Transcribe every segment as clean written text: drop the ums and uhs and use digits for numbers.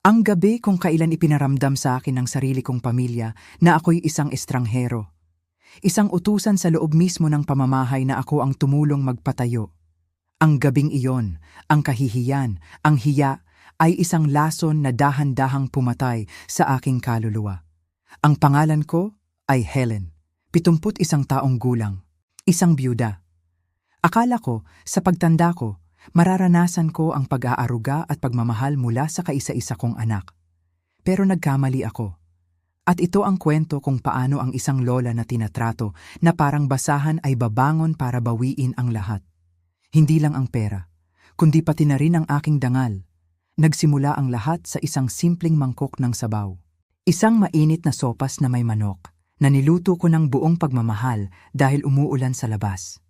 Ang gabi kung kailan ipinaramdam sa akin ng sarili kong pamilya na ako'y isang estranghero. Isang utusan sa loob mismo ng pamamahay na ako ang tumulong magpatayo. Ang gabing iyon, ang kahihiyan, ang hiya, ay isang lason na dahan-dahang pumatay sa aking kaluluwa. Ang pangalan ko ay Helen, 71 taong gulang, isang byuda. Akala ko, sa pagtanda ko, mararanasan ko ang pag-aaruga at pagmamahal mula sa kaisa-isa kong anak. Pero nagkamali ako. At ito ang kwento kung paano ang isang lola na tinatrato na parang basahan ay babangon para bawiin ang lahat. Hindi lang ang pera, kundi pati na rin ang aking dangal. Nagsimula ang lahat sa isang simpleng mangkok ng sabaw. Isang mainit na sopas na may manok, na niluto ko ng buong pagmamahal dahil umuulan sa labas.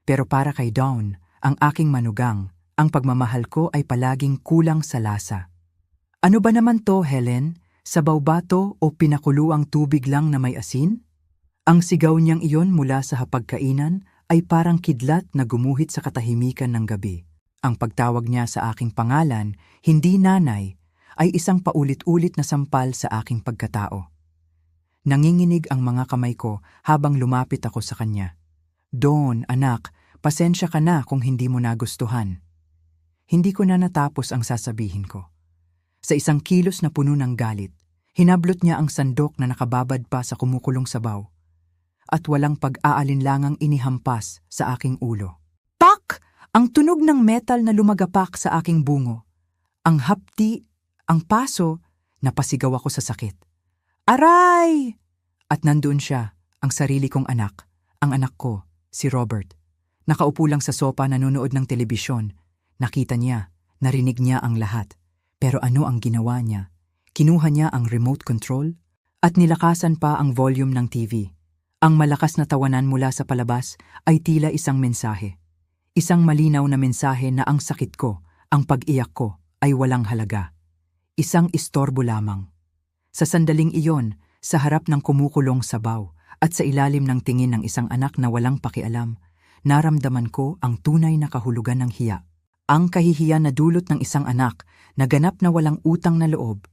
Pero para kay Dawn, ang aking manugang, ang pagmamahal ko ay palaging kulang sa lasa. Ano ba naman to, Helen? Sabaw ba to o pinakuluang tubig lang na may asin? Ang sigaw niyang iyon mula sa hapagkainan ay parang kidlat na gumuhit sa katahimikan ng gabi. Ang pagtawag niya sa aking pangalan, hindi nanay, ay isang paulit-ulit na sampal sa aking pagkatao. Nanginginig ang mga kamay ko habang lumapit ako sa kanya. Dawn, anak, pasensya ka na kung hindi mo nagustuhan. Hindi ko na natapos ang sasabihin ko. Sa isang kilos na puno ng galit, hinablot niya ang sandok na nakababad pa sa kumukulong sabaw at walang pag-aalinlangang inihampas sa aking ulo. Pak! Ang tunog ng metal na lumagapak sa aking bungo. Ang hapti, ang paso, napasigaw ako sa sakit. Aray! At nandoon siya, ang sarili kong anak, ang anak ko, si Robert. Nakaupo lang sa sopa nanonood ng telebisyon. Nakita niya, narinig niya ang lahat. Pero ano ang ginawa niya? Kinuha niya ang remote control at nilakasan pa ang volume ng TV. Ang malakas na tawanan mula sa palabas ay tila isang mensahe. Isang malinaw na mensahe na ang sakit ko, ang pag-iyak ko, ay walang halaga. Isang istorbo lamang. Sa sandaling iyon, sa harap ng kumukulong sabaw at sa ilalim ng tingin ng isang anak na walang pakialam, naramdaman ko ang tunay na kahulugan ng hiya. Ang kahihiyan na dulot ng isang anak na ganap na walang utang na loob.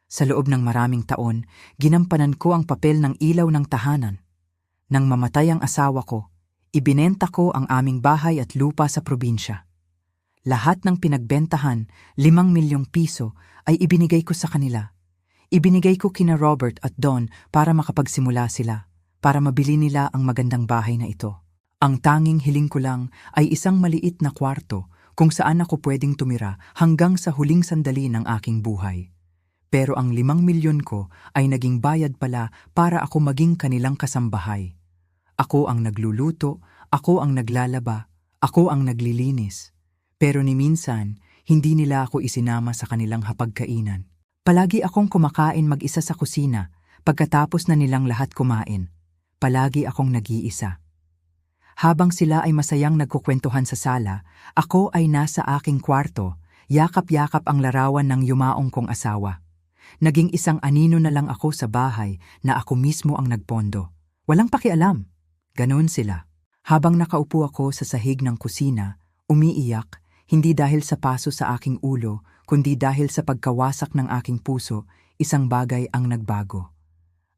Sa loob ng maraming taon, ginampanan ko ang papel ng ilaw ng tahanan. Nang mamatay ang asawa ko, ibinenta ko ang aming bahay at lupa sa probinsya. Lahat ng pinagbentahan, 5 milyong piso, ay ibinigay ko sa kanila. Ibinigay ko kina Robert at Dawn para makapagsimula sila, para mabili nila ang magandang bahay na ito. Ang tanging hiling ko lang ay isang maliit na kwarto kung saan ako pwedeng tumira hanggang sa huling sandali ng aking buhay. Pero ang 5 milyon ko ay naging bayad pala para ako maging kanilang kasambahay. Ako ang nagluluto, ako ang naglalaba, ako ang naglilinis. Pero ni minsan, hindi nila ako isinama sa kanilang hapagkainan. Palagi akong kumakain mag-isa sa kusina pagkatapos na nilang lahat kumain. Palagi akong nag-iisa. Habang sila ay masayang nagkukwentuhan sa sala, ako ay nasa aking kwarto, yakap-yakap ang larawan ng yumaong kong asawa. Naging isang anino na lang ako sa bahay na ako mismo ang nagpondo. Walang pakialam. Ganon sila. Habang nakaupo ako sa sahig ng kusina, umiiyak, hindi dahil sa paso sa aking ulo, kundi dahil sa pagkawasak ng aking puso, isang bagay ang nagbago.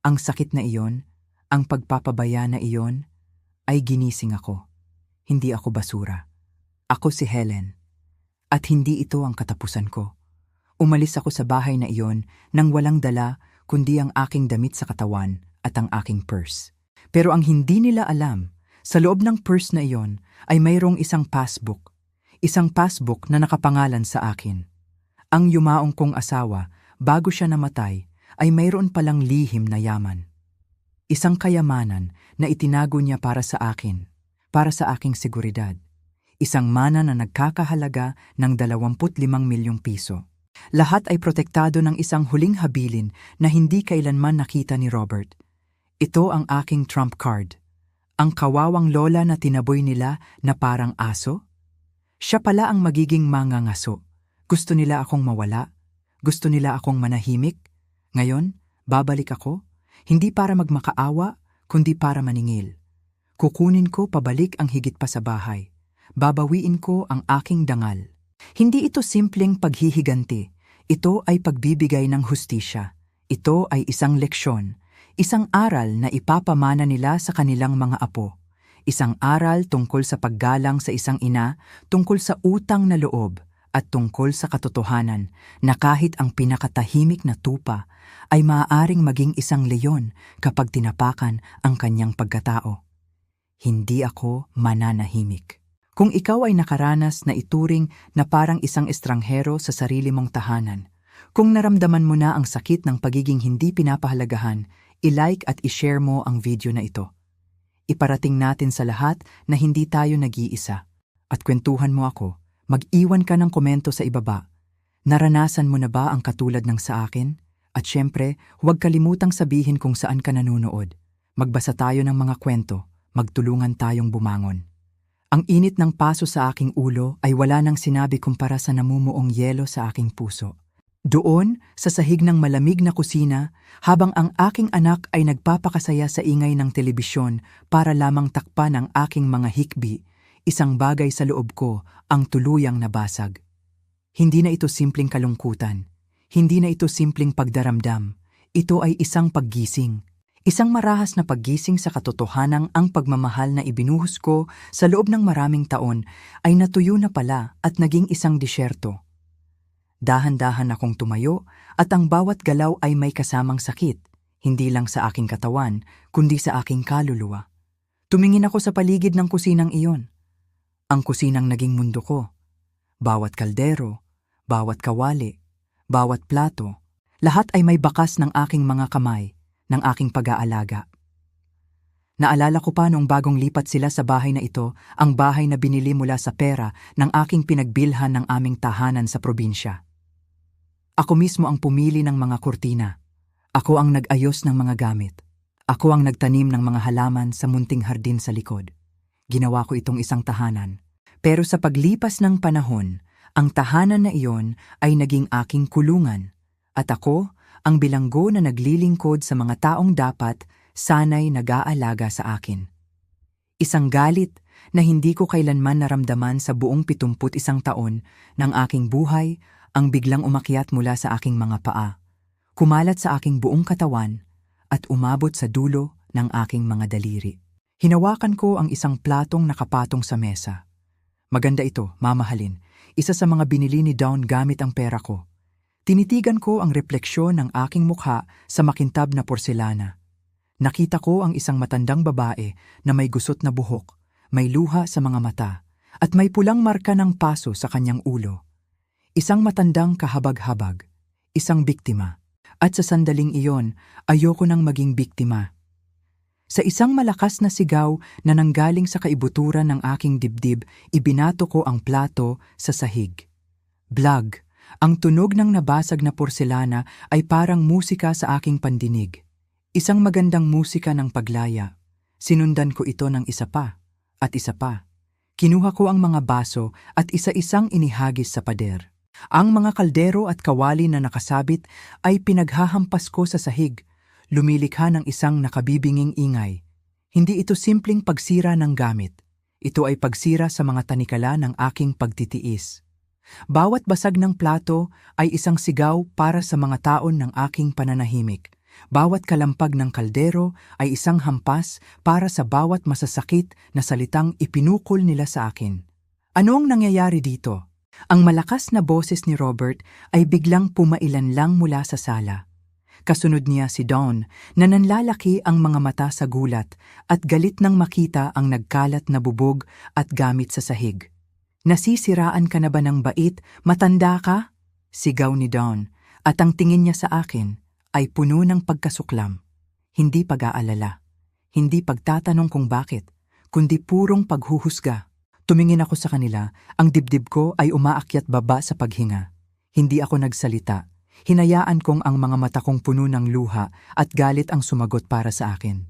Ang sakit na iyon, ang pagpapabaya na iyon, ay ginising ako. Hindi ako basura. Ako si Helen. At hindi ito ang katapusan ko. Umalis ako sa bahay na iyon nang walang dala kundi ang aking damit sa katawan at ang aking purse. Pero ang hindi nila alam, sa loob ng purse na iyon ay mayroong isang passbook. Isang passbook na nakapangalan sa akin. Ang yumaong kong asawa, bago siya namatay, ay mayroon palang lihim na yaman. Isang kayamanan na itinago niya para sa akin, para sa aking seguridad. Isang mana na nagkakahalaga ng 25 milyong piso. Lahat ay protektado ng isang huling habilin na hindi kailanman nakita ni Robert. Ito ang aking trump card. Ang kawawang lola na tinaboy nila na parang aso. Siya pala ang magiging mangangaso. Gusto nila akong mawala. Gusto nila akong manahimik. Ngayon, babalik ako. Hindi para magmakaawa, kundi para maningil. Kukunin ko pabalik ang higit pa sa bahay. Babawiin ko ang aking dangal. Hindi ito simpleng paghihiganti. Ito ay pagbibigay ng hustisya. Ito ay isang leksyon, isang aral na ipapamana nila sa kanilang mga apo. Isang aral tungkol sa paggalang sa isang ina, tungkol sa utang na loob, at tungkol sa katotohanan na kahit ang pinakatahimik na tupa ay maaaring maging isang leyon kapag tinapakan ang kanyang pagkatao. Hindi ako mananahimik. Kung ikaw ay nakaranas na ituring na parang isang estranghero sa sarili mong tahanan, kung naramdaman mo na ang sakit ng pagiging hindi pinapahalagahan, i-like at i-share mo ang video na ito. Iparating natin sa lahat na hindi tayo nag-iisa. At kwentuhan mo ako, mag-iwan ka ng komento sa ibaba. Naranasan mo na ba ang katulad ng sa akin? At syempre, huwag kalimutang sabihin kung saan ka nanonood. Magbasa tayo ng mga kwento, magtulungan tayong bumangon. Ang init ng paso sa aking ulo ay wala nang sinabi kumpara sa namumuong yelo sa aking puso. Doon, sa sahig ng malamig na kusina, habang ang aking anak ay nagpapakasaya sa ingay ng telebisyon para lamang takpan ang aking mga hikbi, isang bagay sa loob ko ang tuluyang nabasag. Hindi na ito simpleng kalungkutan. Hindi na ito simpleng pagdaramdam. Ito ay isang paggising. Isang marahas na paggising sa katotohanang ang pagmamahal na ibinuhos ko sa loob ng maraming taon ay natuyo na pala at naging isang disyerto. Dahan-dahan akong tumayo at ang bawat galaw ay may kasamang sakit, hindi lang sa aking katawan, kundi sa aking kaluluwa. Tumingin ako sa paligid ng kusinang iyon. Ang kusinang naging mundo ko. Bawat kaldero, bawat kawali, bawat plato, lahat ay may bakas ng aking mga kamay, ng aking pag-aalaga. Naalala ko pa noong bagong lipat sila sa bahay na ito, ang bahay na binili mula sa pera ng aking pinagbilhan ng aming tahanan sa probinsya. Ako mismo ang pumili ng mga kurtina. Ako ang nag-ayos ng mga gamit. Ako ang nagtanim ng mga halaman sa munting hardin sa likod. Ginawa ko itong isang tahanan. Pero sa paglipas ng panahon, ang tahanan na iyon ay naging aking kulungan. At ako, ang bilanggo na naglilingkod sa mga taong dapat sana'y nag-aalaga sa akin. Isang galit na hindi ko kailanman naramdaman sa buong 71 taon ng aking buhay ang biglang umakyat mula sa aking mga paa, kumalat sa aking buong katawan at umabot sa dulo ng aking mga daliri. Hinawakan ko ang isang platong nakapatong sa mesa. Maganda ito, mamahalin. Isa sa mga binili ni Dawn gamit ang pera ko. Tinitigan ko ang refleksyon ng aking mukha sa makintab na porselana. Nakita ko ang isang matandang babae na may gusot na buhok, may luha sa mga mata, at may pulang marka ng paso sa kanyang ulo. Isang matandang kahabag-habag, isang biktima. At sa sandaling iyon, ayoko nang maging biktima. Sa isang malakas na sigaw na nanggaling sa kaibuturan ng aking dibdib, ibinato ko ang plato sa sahig. Blag! Ang tunog ng nabasag na porselana ay parang musika sa aking pandinig. Isang magandang musika ng paglaya. Sinundan ko ito ng isa pa at isa pa. Kinuha ko ang mga baso at isa-isang inihagis sa pader. Ang mga kaldero at kawali na nakasabit ay pinaghahampas ko sa sahig, lumilikha ng isang nakabibinging ingay. Hindi ito simpleng pagsira ng gamit. Ito ay pagsira sa mga tanikala ng aking pagtitiis. Bawat basag ng plato ay isang sigaw para sa mga taon ng aking pananahimik. Bawat kalampag ng kaldero ay isang hampas para sa bawat masasakit na salitang ipinukol nila sa akin. Ano ang nangyayari dito? Ang malakas na boses ni Robert ay biglang pumailan lang mula sa sala. Kasunod niya si Dawn na nanlalaki ang mga mata sa gulat at galit nang makita ang nagkalat na bubog at gamit sa sahig. Nasisiraan ka na ba ng bait? Matanda ka? Sigaw ni Dawn, at ang tingin niya sa akin ay puno ng pagkasuklam. Hindi pag-aalala, hindi pagtatanong kung bakit, kundi purong paghuhusga. Tumingin ako sa kanila, ang dibdib ko ay umaakyat baba sa paghinga. Hindi ako nagsalita. Hinayaan kong ang mga mata kong puno ng luha at galit ang sumagot para sa akin.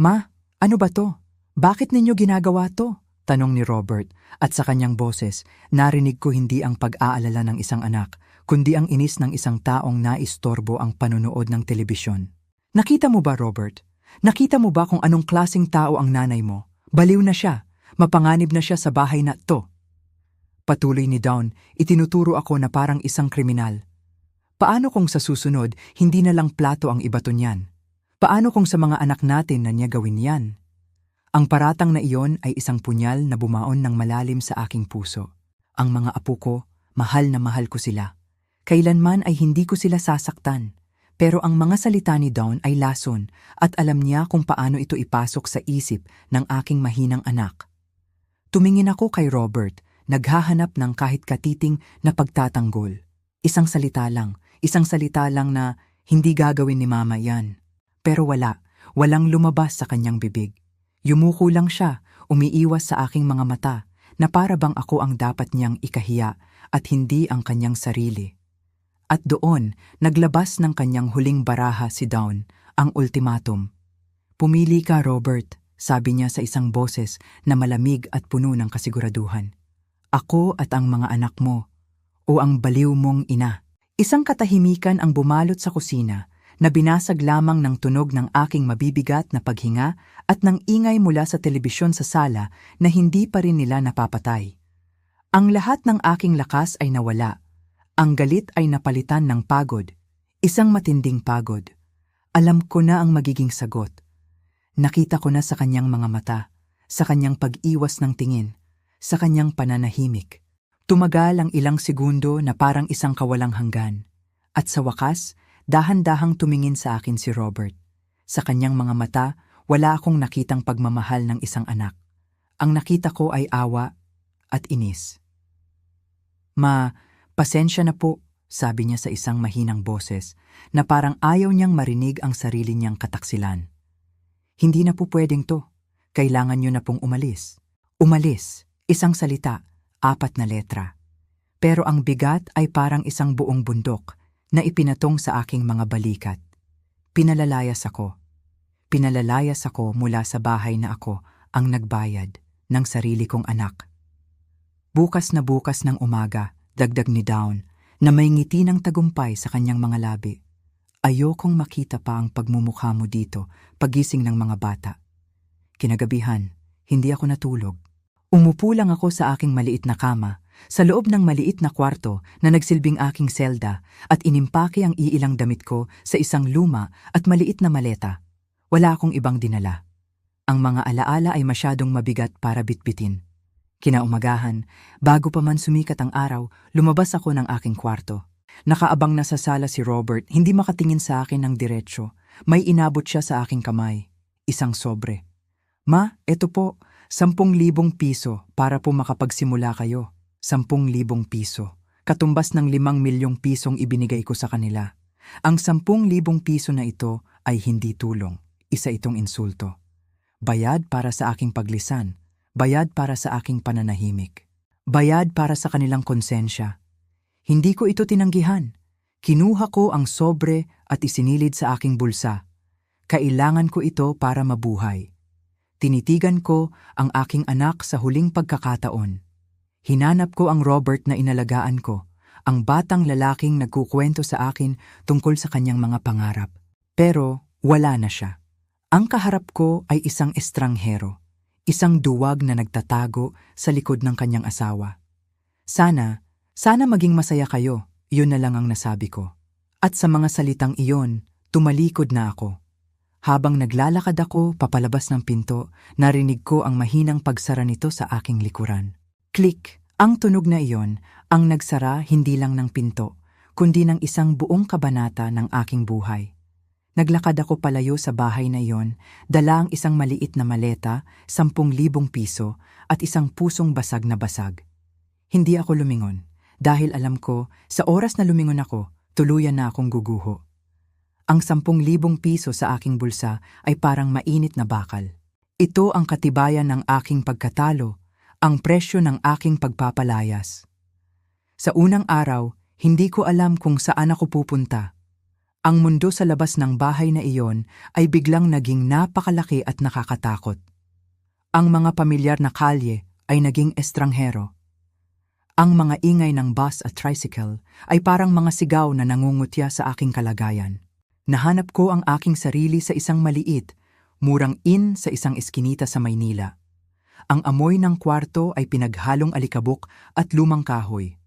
Ma, ano ba to? Bakit ninyo ginagawa to? Tanong ni Robert, at sa kanyang boses, narinig ko hindi ang pag-aalala ng isang anak, kundi ang inis ng isang taong naistorbo ang panonood ng telebisyon. Nakita mo ba, Robert? Nakita mo ba kung anong klaseng tao ang nanay mo? Baliw na siya. Mapanganib na siya sa bahay na to. Patuloy ni Dawn, itinuturo ako na parang isang kriminal. Paano kung sa susunod, hindi na lang plato ang ibato niyan? Paano kung sa mga anak natin na niya gawin yan? Ang paratang na iyon ay isang punyal na bumaon ng malalim sa aking puso. Ang mga apo ko, mahal na mahal ko sila. Kailanman ay hindi ko sila sasaktan. Pero ang mga salita ni Dawn ay lason at alam niya kung paano ito ipasok sa isip ng aking mahinang anak. Tumingin ako kay Robert, naghahanap ng kahit katiting na pagtatanggol. Isang salita lang na hindi gagawin ni Mama yan. Pero walang lumabas sa kanyang bibig. Yumuko lang siya, umiiwas sa aking mga mata, na para bang ako ang dapat niyang ikahiya at hindi ang kanyang sarili. At doon, naglabas ng kanyang huling baraha si Dawn, ang ultimatum. Pumili ka, Robert, sabi niya sa isang boses na malamig at puno ng kasiguraduhan. Ako at ang mga anak mo, o ang baliw mong ina. Isang katahimikan ang bumalot sa kusina, na binasag lamang ng tunog ng aking mabibigat na paghinga at ng ingay mula sa telebisyon sa sala na hindi pa rin nila napapatay. Ang lahat ng aking lakas ay nawala. Ang galit ay napalitan ng pagod. Isang matinding pagod. Alam ko na ang magiging sagot. Nakita ko na sa kanyang mga mata, sa kanyang pag-iwas ng tingin, sa kanyang pananahimik. Tumagal ang ilang segundo na parang isang kawalang hanggan. At sa wakas, dahan-dahang tumingin sa akin si Robert. Sa kanyang mga mata, wala akong nakitang pagmamahal ng isang anak. Ang nakita ko ay awa at inis. Ma, pasensya na po, sabi niya sa isang mahinang boses, na parang ayaw niyang marinig ang sarili niyang kataksilan. Hindi na po pwedeng to. Kailangan niyo na pong umalis. Umalis, isang salita, 4 na letra. Pero ang bigat ay parang isang buong bundok na ipinatong sa aking mga balikat. Pinalalayas ako mula sa bahay na ako ang nagbayad ng sarili kong anak. Bukas ng umaga, dagdag ni Dawn, na may ngiti ng tagumpay sa kanyang mga labi. Ayokong makita pa ang pagmumukha mo dito, pagising ng mga bata. Kinagabihan, hindi ako natulog. Umupo lang ako sa aking maliit na kama, sa loob ng maliit na kwarto na nagsilbing aking selda at inimpake ang iilang damit ko sa isang luma at maliit na maleta. Wala akong ibang dinala. Ang mga alaala ay masyadong mabigat para bitbitin. Kinaumagahan, bago pa man sumikat ang araw, lumabas ako ng aking kwarto. Nakaabang na sa sala si Robert, hindi makatingin sa akin ng diretsyo. May inabot siya sa aking kamay. Isang sobre. Ma, eto po, 10,000 piso para po makapagsimula kayo. 10,000 piso. Katumbas ng 5 milyong pisong ibinigay ko sa kanila. Ang 10,000 piso na ito ay hindi tulong. Isa itong insulto. Bayad para sa aking paglisan. Bayad para sa aking pananahimik. Bayad para sa kanilang konsensya. Hindi ko ito tinanggihan. Kinuha ko ang sobre at isinilid sa aking bulsa. Kailangan ko ito para mabuhay. Tinitigan ko ang aking anak sa huling pagkakataon. Hinanap ko ang Robert na inalagaan ko, ang batang lalaking nagkukwento sa akin tungkol sa kanyang mga pangarap. Pero wala na siya. Ang kaharap ko ay isang estranghero, isang duwag na nagtatago sa likod ng kanyang asawa. Sana maging masaya kayo, yun na lang ang nasabi ko. At sa mga salitang iyon, tumalikod na ako. Habang naglalakad ako papalabas ng pinto, narinig ko ang mahinang pagsara nito sa aking likuran. Click! Ang tunog na iyon ang nagsara hindi lang ng pinto, kundi ng isang buong kabanata ng aking buhay. Naglakad ako palayo sa bahay na iyon, dala ang isang maliit na maleta, 10,000 piso at isang pusong basag na basag. Hindi ako lumingon, dahil alam ko sa oras na lumingon ako, tuluyan na akong guguho. Ang 10,000 piso sa aking bulsa ay parang mainit na bakal. Ito ang katibayan ng aking pagkatalo, ang presyo ng aking pagpapalayas. Sa unang araw, hindi ko alam kung saan ako pupunta. Ang mundo sa labas ng bahay na iyon ay biglang naging napakalaki at nakakatakot. Ang mga pamilyar na kalye ay naging estranghero. Ang mga ingay ng bus at tricycle ay parang mga sigaw na nangungutya sa aking kalagayan. Nahanap ko ang aking sarili sa isang maliit, murang inn sa isang eskinita sa Maynila. Ang amoy ng kwarto ay pinaghalong alikabok at lumang kahoy.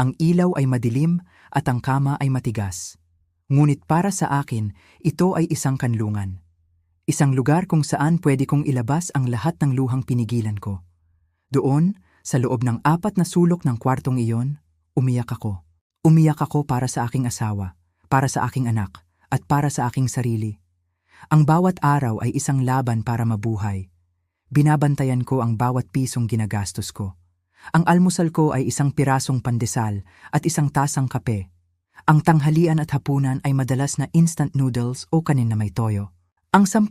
Ang ilaw ay madilim at ang kama ay matigas. Ngunit para sa akin, ito ay isang kanlungan. Isang lugar kung saan pwede kong ilabas ang lahat ng luhang pinigilan ko. Doon, sa loob ng 4 na sulok ng kwartong iyon, umiyak ako. Umiyak ako para sa aking asawa, para sa aking anak, at para sa aking sarili. Ang bawat araw ay isang laban para mabuhay. Binabantayan ko ang bawat pisong ginagastos ko. Ang almusal ko ay isang pirasong pandesal at isang tasang kape. Ang tanghalian at hapunan ay madalas na instant noodles o kanin na may toyo. Ang 10,000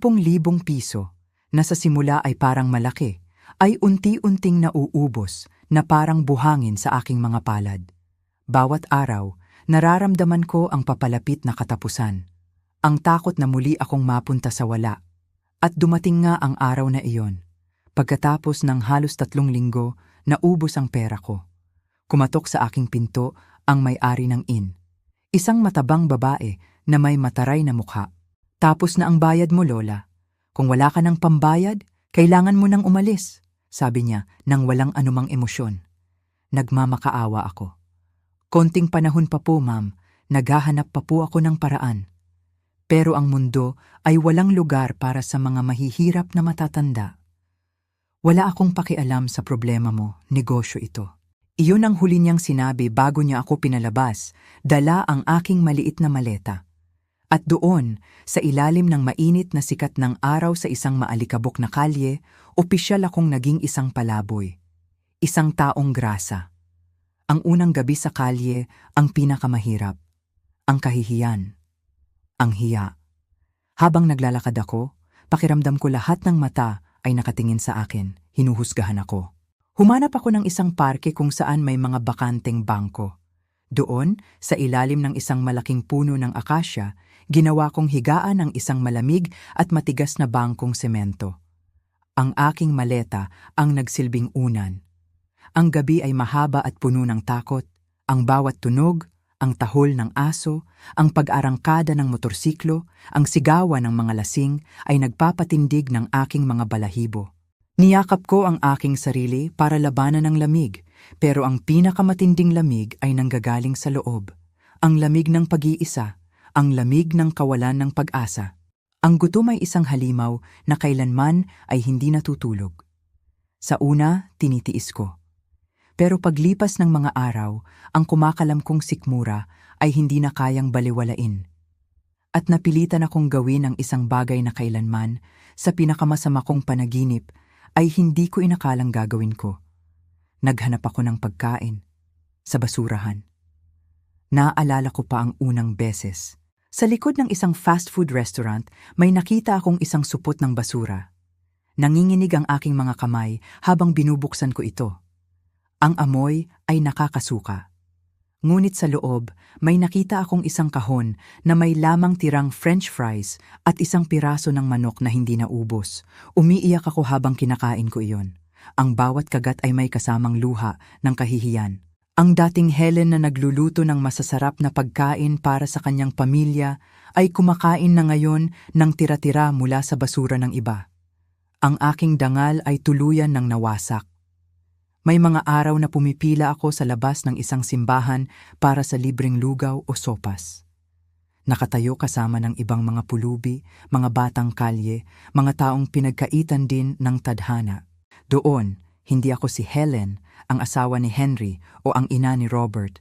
piso, na sa simula ay parang malaki, ay unti-unting nauubos na parang buhangin sa aking mga palad. Bawat araw, nararamdaman ko ang papalapit na katapusan. Ang takot na muli akong mapunta sa wala. At dumating nga ang araw na iyon. Pagkatapos ng halos 3 linggo, naubos ang pera ko. Kumatok sa aking pinto ang may-ari ng inn. Isang matabang babae na may mataray na mukha. Tapos na ang bayad mo, Lola. Kung wala ka ng pambayad, kailangan mo nang umalis, sabi niya nang walang anumang emosyon. Nagmamakaawa ako. Konting panahon pa po, ma'am. Naghahanap pa po ako ng paraan. Pero ang mundo ay walang lugar para sa mga mahihirap na matatanda. Wala akong pakialam sa problema mo, negosyo ito. Iyon ang huli niyang sinabi bago niya ako pinalabas, dala ang aking maliit na maleta. At doon, sa ilalim ng mainit na sikat ng araw sa isang maalikabok na kalye, opisyal akong naging isang palaboy. Isang taong grasa. Ang unang gabi sa kalye, ang pinakamahirap. Ang kahihiyan. Ang hiya. Habang naglalakad ako, pakiramdam ko lahat ng mata ay nakatingin sa akin, hinuhusgahan ako. Humanap ako ng isang parke kung saan may mga bakanteng bangko. Doon, sa ilalim ng isang malaking puno ng akasya, ginawa kong higaan ang isang malamig at matigas na bangkong semento. Ang aking maleta ang nagsilbing unan. Ang gabi ay mahaba at puno ng takot. Ang bawat tunog, ang tahol ng aso, ang pag-arangkada ng motorsiklo, ang sigawan ng mga lasing ay nagpapatindig ng aking mga balahibo. Niyakap ko ang aking sarili para labanan ng lamig, pero ang pinakamatinding lamig ay nanggagaling sa loob. Ang lamig ng pag-iisa, ang lamig ng kawalan ng pag-asa. Ang gutom ay isang halimaw na kailanman ay hindi natutulog. Sa una, tinitiis ko. Pero paglipas ng mga araw, ang kumakalam kong sikmura ay hindi na kayang baliwalain. At napilitan akong gawin ang isang bagay na kailanman sa pinakamasama kong panaginip ay hindi ko inakalang gagawin ko. Naghanap ako ng pagkain sa basurahan. Naaalala ko pa ang unang beses. Sa likod ng isang fast food restaurant, may nakita akong isang supot ng basura. Nanginginig ang aking mga kamay habang binubuksan ko ito. Ang amoy ay nakakasuka. Ngunit sa loob, may nakita akong isang kahon na may lamang tirang French fries at isang piraso ng manok na hindi naubos. Umiiyak ako habang kinakain ko iyon. Ang bawat kagat ay may kasamang luha ng kahihiyan. Ang dating Helen na nagluluto ng masasarap na pagkain para sa kanyang pamilya ay kumakain na ngayon ng tira-tira mula sa basura ng iba. Ang aking dangal ay tuluyan ng nawasak. May mga araw na pumipila ako sa labas ng isang simbahan para sa libreng lugaw o sopas. Nakatayo kasama ng ibang mga pulubi, mga batang kalye, mga taong pinagkaitan din ng tadhana. Doon, hindi ako si Helen, ang asawa ni Henry o ang ina ni Robert.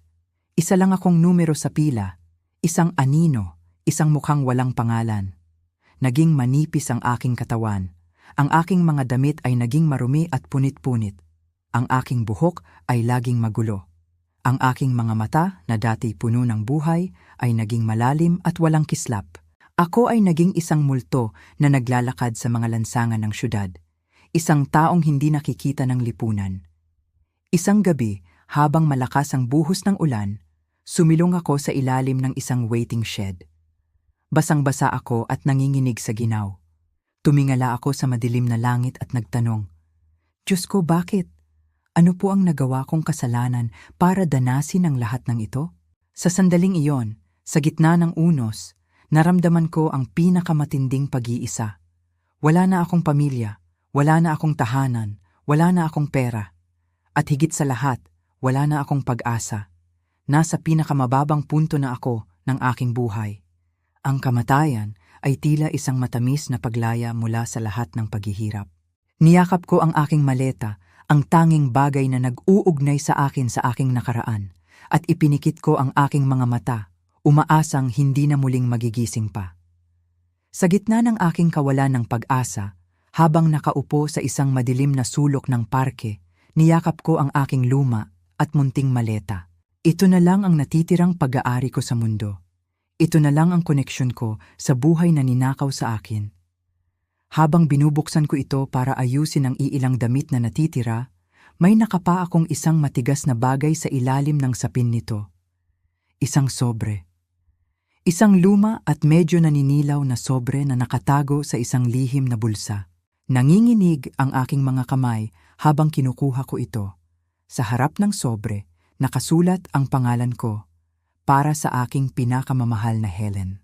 Isa lang akong numero sa pila, isang anino, isang mukhang walang pangalan. Naging manipis ang aking katawan. Ang aking mga damit ay naging marumi at punit-punit. Ang aking buhok ay laging magulo. Ang aking mga mata na dati puno ng buhay ay naging malalim at walang kislap. Ako ay naging isang multo na naglalakad sa mga lansangan ng syudad. Isang taong hindi nakikita ng lipunan. Isang gabi, habang malakas ang buhos ng ulan, sumilong ako sa ilalim ng isang waiting shed. Basang-basa ako at nanginginig sa ginaw. Tumingala ako sa madilim na langit at nagtanong, Diyos ko, bakit? Ano po ang nagawa kong kasalanan para danasin ang lahat ng ito? Sa sandaling iyon, sa gitna ng unos, naramdaman ko ang pinakamatinding pag-iisa. Wala na akong pamilya, wala na akong tahanan, wala na akong pera. At higit sa lahat, wala na akong pag-asa. Nasa pinakamababang punto na ako ng aking buhay. Ang kamatayan ay tila isang matamis na paglaya mula sa lahat ng paghihirap. Niyakap ko ang aking maleta, ang tanging bagay na nag-uugnay sa akin sa aking nakaraan, at ipinikit ko ang aking mga mata, umaasang hindi na muling magigising pa. Sa gitna ng aking kawalan ng pag-asa, habang nakaupo sa isang madilim na sulok ng parke, niyakap ko ang aking luma at munting maleta. Ito na lang ang natitirang pag-aari ko sa mundo. Ito na lang ang koneksyon ko sa buhay na ninakaw sa akin. Habang binubuksan ko ito para ayusin ang iilang damit na natitira, may nakapa akong isang matigas na bagay sa ilalim ng sapin nito. Isang sobre. Isang luma at medyo naninilaw na sobre na nakatago sa isang lihim na bulsa. Nanginginig ang aking mga kamay habang kinukuha ko ito. Sa harap ng sobre, nakasulat ang pangalan ko, para sa aking pinakamamahal na Helen.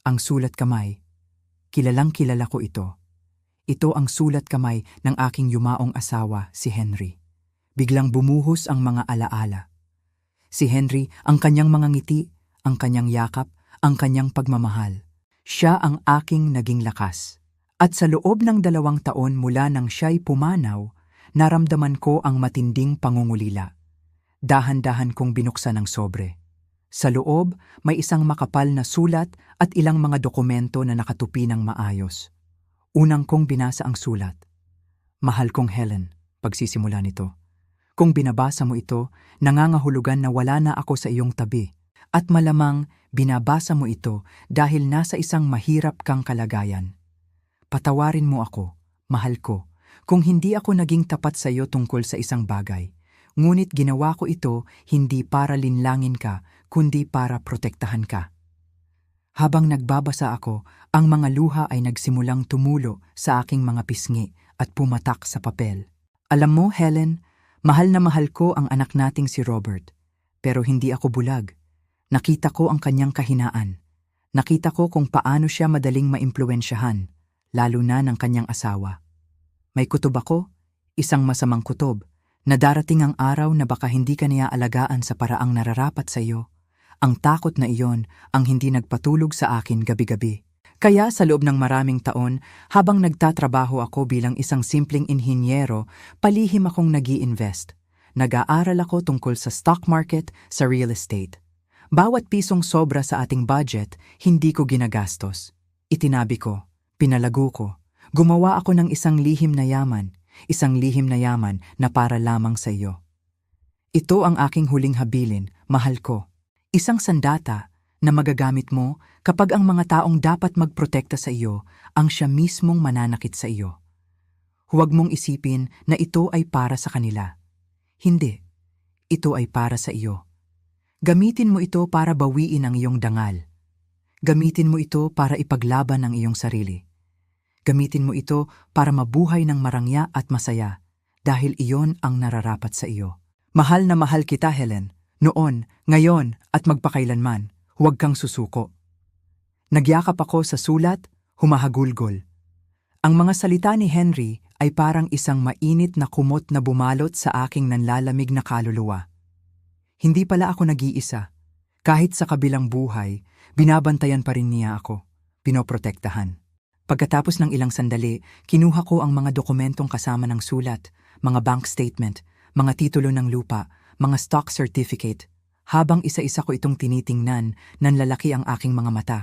Ang sulat kamay, kilalang kilala ko ito. Ito ang sulat kamay ng aking yumaong asawa, si Henry. Biglang bumuhos ang mga alaala. Si Henry, ang kanyang mga ngiti, ang kanyang yakap, ang kanyang pagmamahal. Siya ang aking naging lakas. At sa loob ng 2 taon mula nang siya'y pumanaw, naramdaman ko ang matinding pangungulila. Dahan-dahan kong binuksan ang sobre. Sa loob, may isang makapal na sulat at ilang mga dokumento na nakatupi ng maayos. Unang kong binasa ang sulat. Mahal kong Helen, pagsisimula nito. Kung binabasa mo ito, nangangahulugan na wala na ako sa iyong tabi. At malamang binabasa mo ito dahil nasa isang mahirap kang kalagayan. Patawarin mo ako, mahal ko, kung hindi ako naging tapat sa iyo tungkol sa isang bagay. Ngunit ginawa ko ito hindi para linlangin ka, kundi para protektahan ka. Habang nagbabasa ako, ang mga luha ay nagsimulang tumulo sa aking mga pisngi at pumatak sa papel. Alam mo, Helen, mahal na mahal ko ang anak nating si Robert. Pero hindi ako bulag. Nakita ko ang kanyang kahinaan. Nakita ko kung paano siya madaling maimpluwensyahan, lalo na ng kanyang asawa. May kutob ako, isang masamang kutob, na darating ang araw na baka hindi ka niya alagaan sa paraang nararapat sa iyo. Ang takot na iyon ang hindi nagpatulog sa akin gabi-gabi. Kaya sa loob ng maraming taon, habang nagtatrabaho ako bilang isang simpleng inhinyero, palihim akong nag-i-invest. Nag-aaral ako tungkol sa stock market, sa real estate. Bawat pisong sobra sa ating budget, hindi ko ginagastos. Itinabi ko, pinalago ko. Gumawa ako ng isang lihim na yaman na para lamang sa iyo. Ito ang aking huling habilin, mahal ko. Isang sandata na magagamit mo kapag ang mga taong dapat magprotekta sa iyo ang siya mismong mananakit sa iyo. Huwag mong isipin na ito ay para sa kanila. Hindi, ito ay para sa iyo. Gamitin mo ito para bawiin ang iyong dangal. Gamitin mo ito para ipaglaban ang iyong sarili. Gamitin mo ito para mabuhay ng marangya at masaya dahil iyon ang nararapat sa iyo. Mahal na mahal kita, Helen. Noon, ngayon at magpakailanman, huwag kang susuko. Nagyakap ako sa sulat, humahagulgol. Ang mga salita ni Henry ay parang isang mainit na kumot na bumalot sa aking nanlalamig na kaluluwa. Hindi pala ako nag-iisa. Kahit sa kabilang buhay, binabantayan pa rin niya ako, pinoprotektahan. Pagkatapos ng ilang sandali, kinuha ko ang mga dokumentong kasama ng sulat, mga bank statement, mga titulo ng lupa, mga stock certificate. Habang isa-isa ko itong tinitingnan, nanlalaki ang aking mga mata.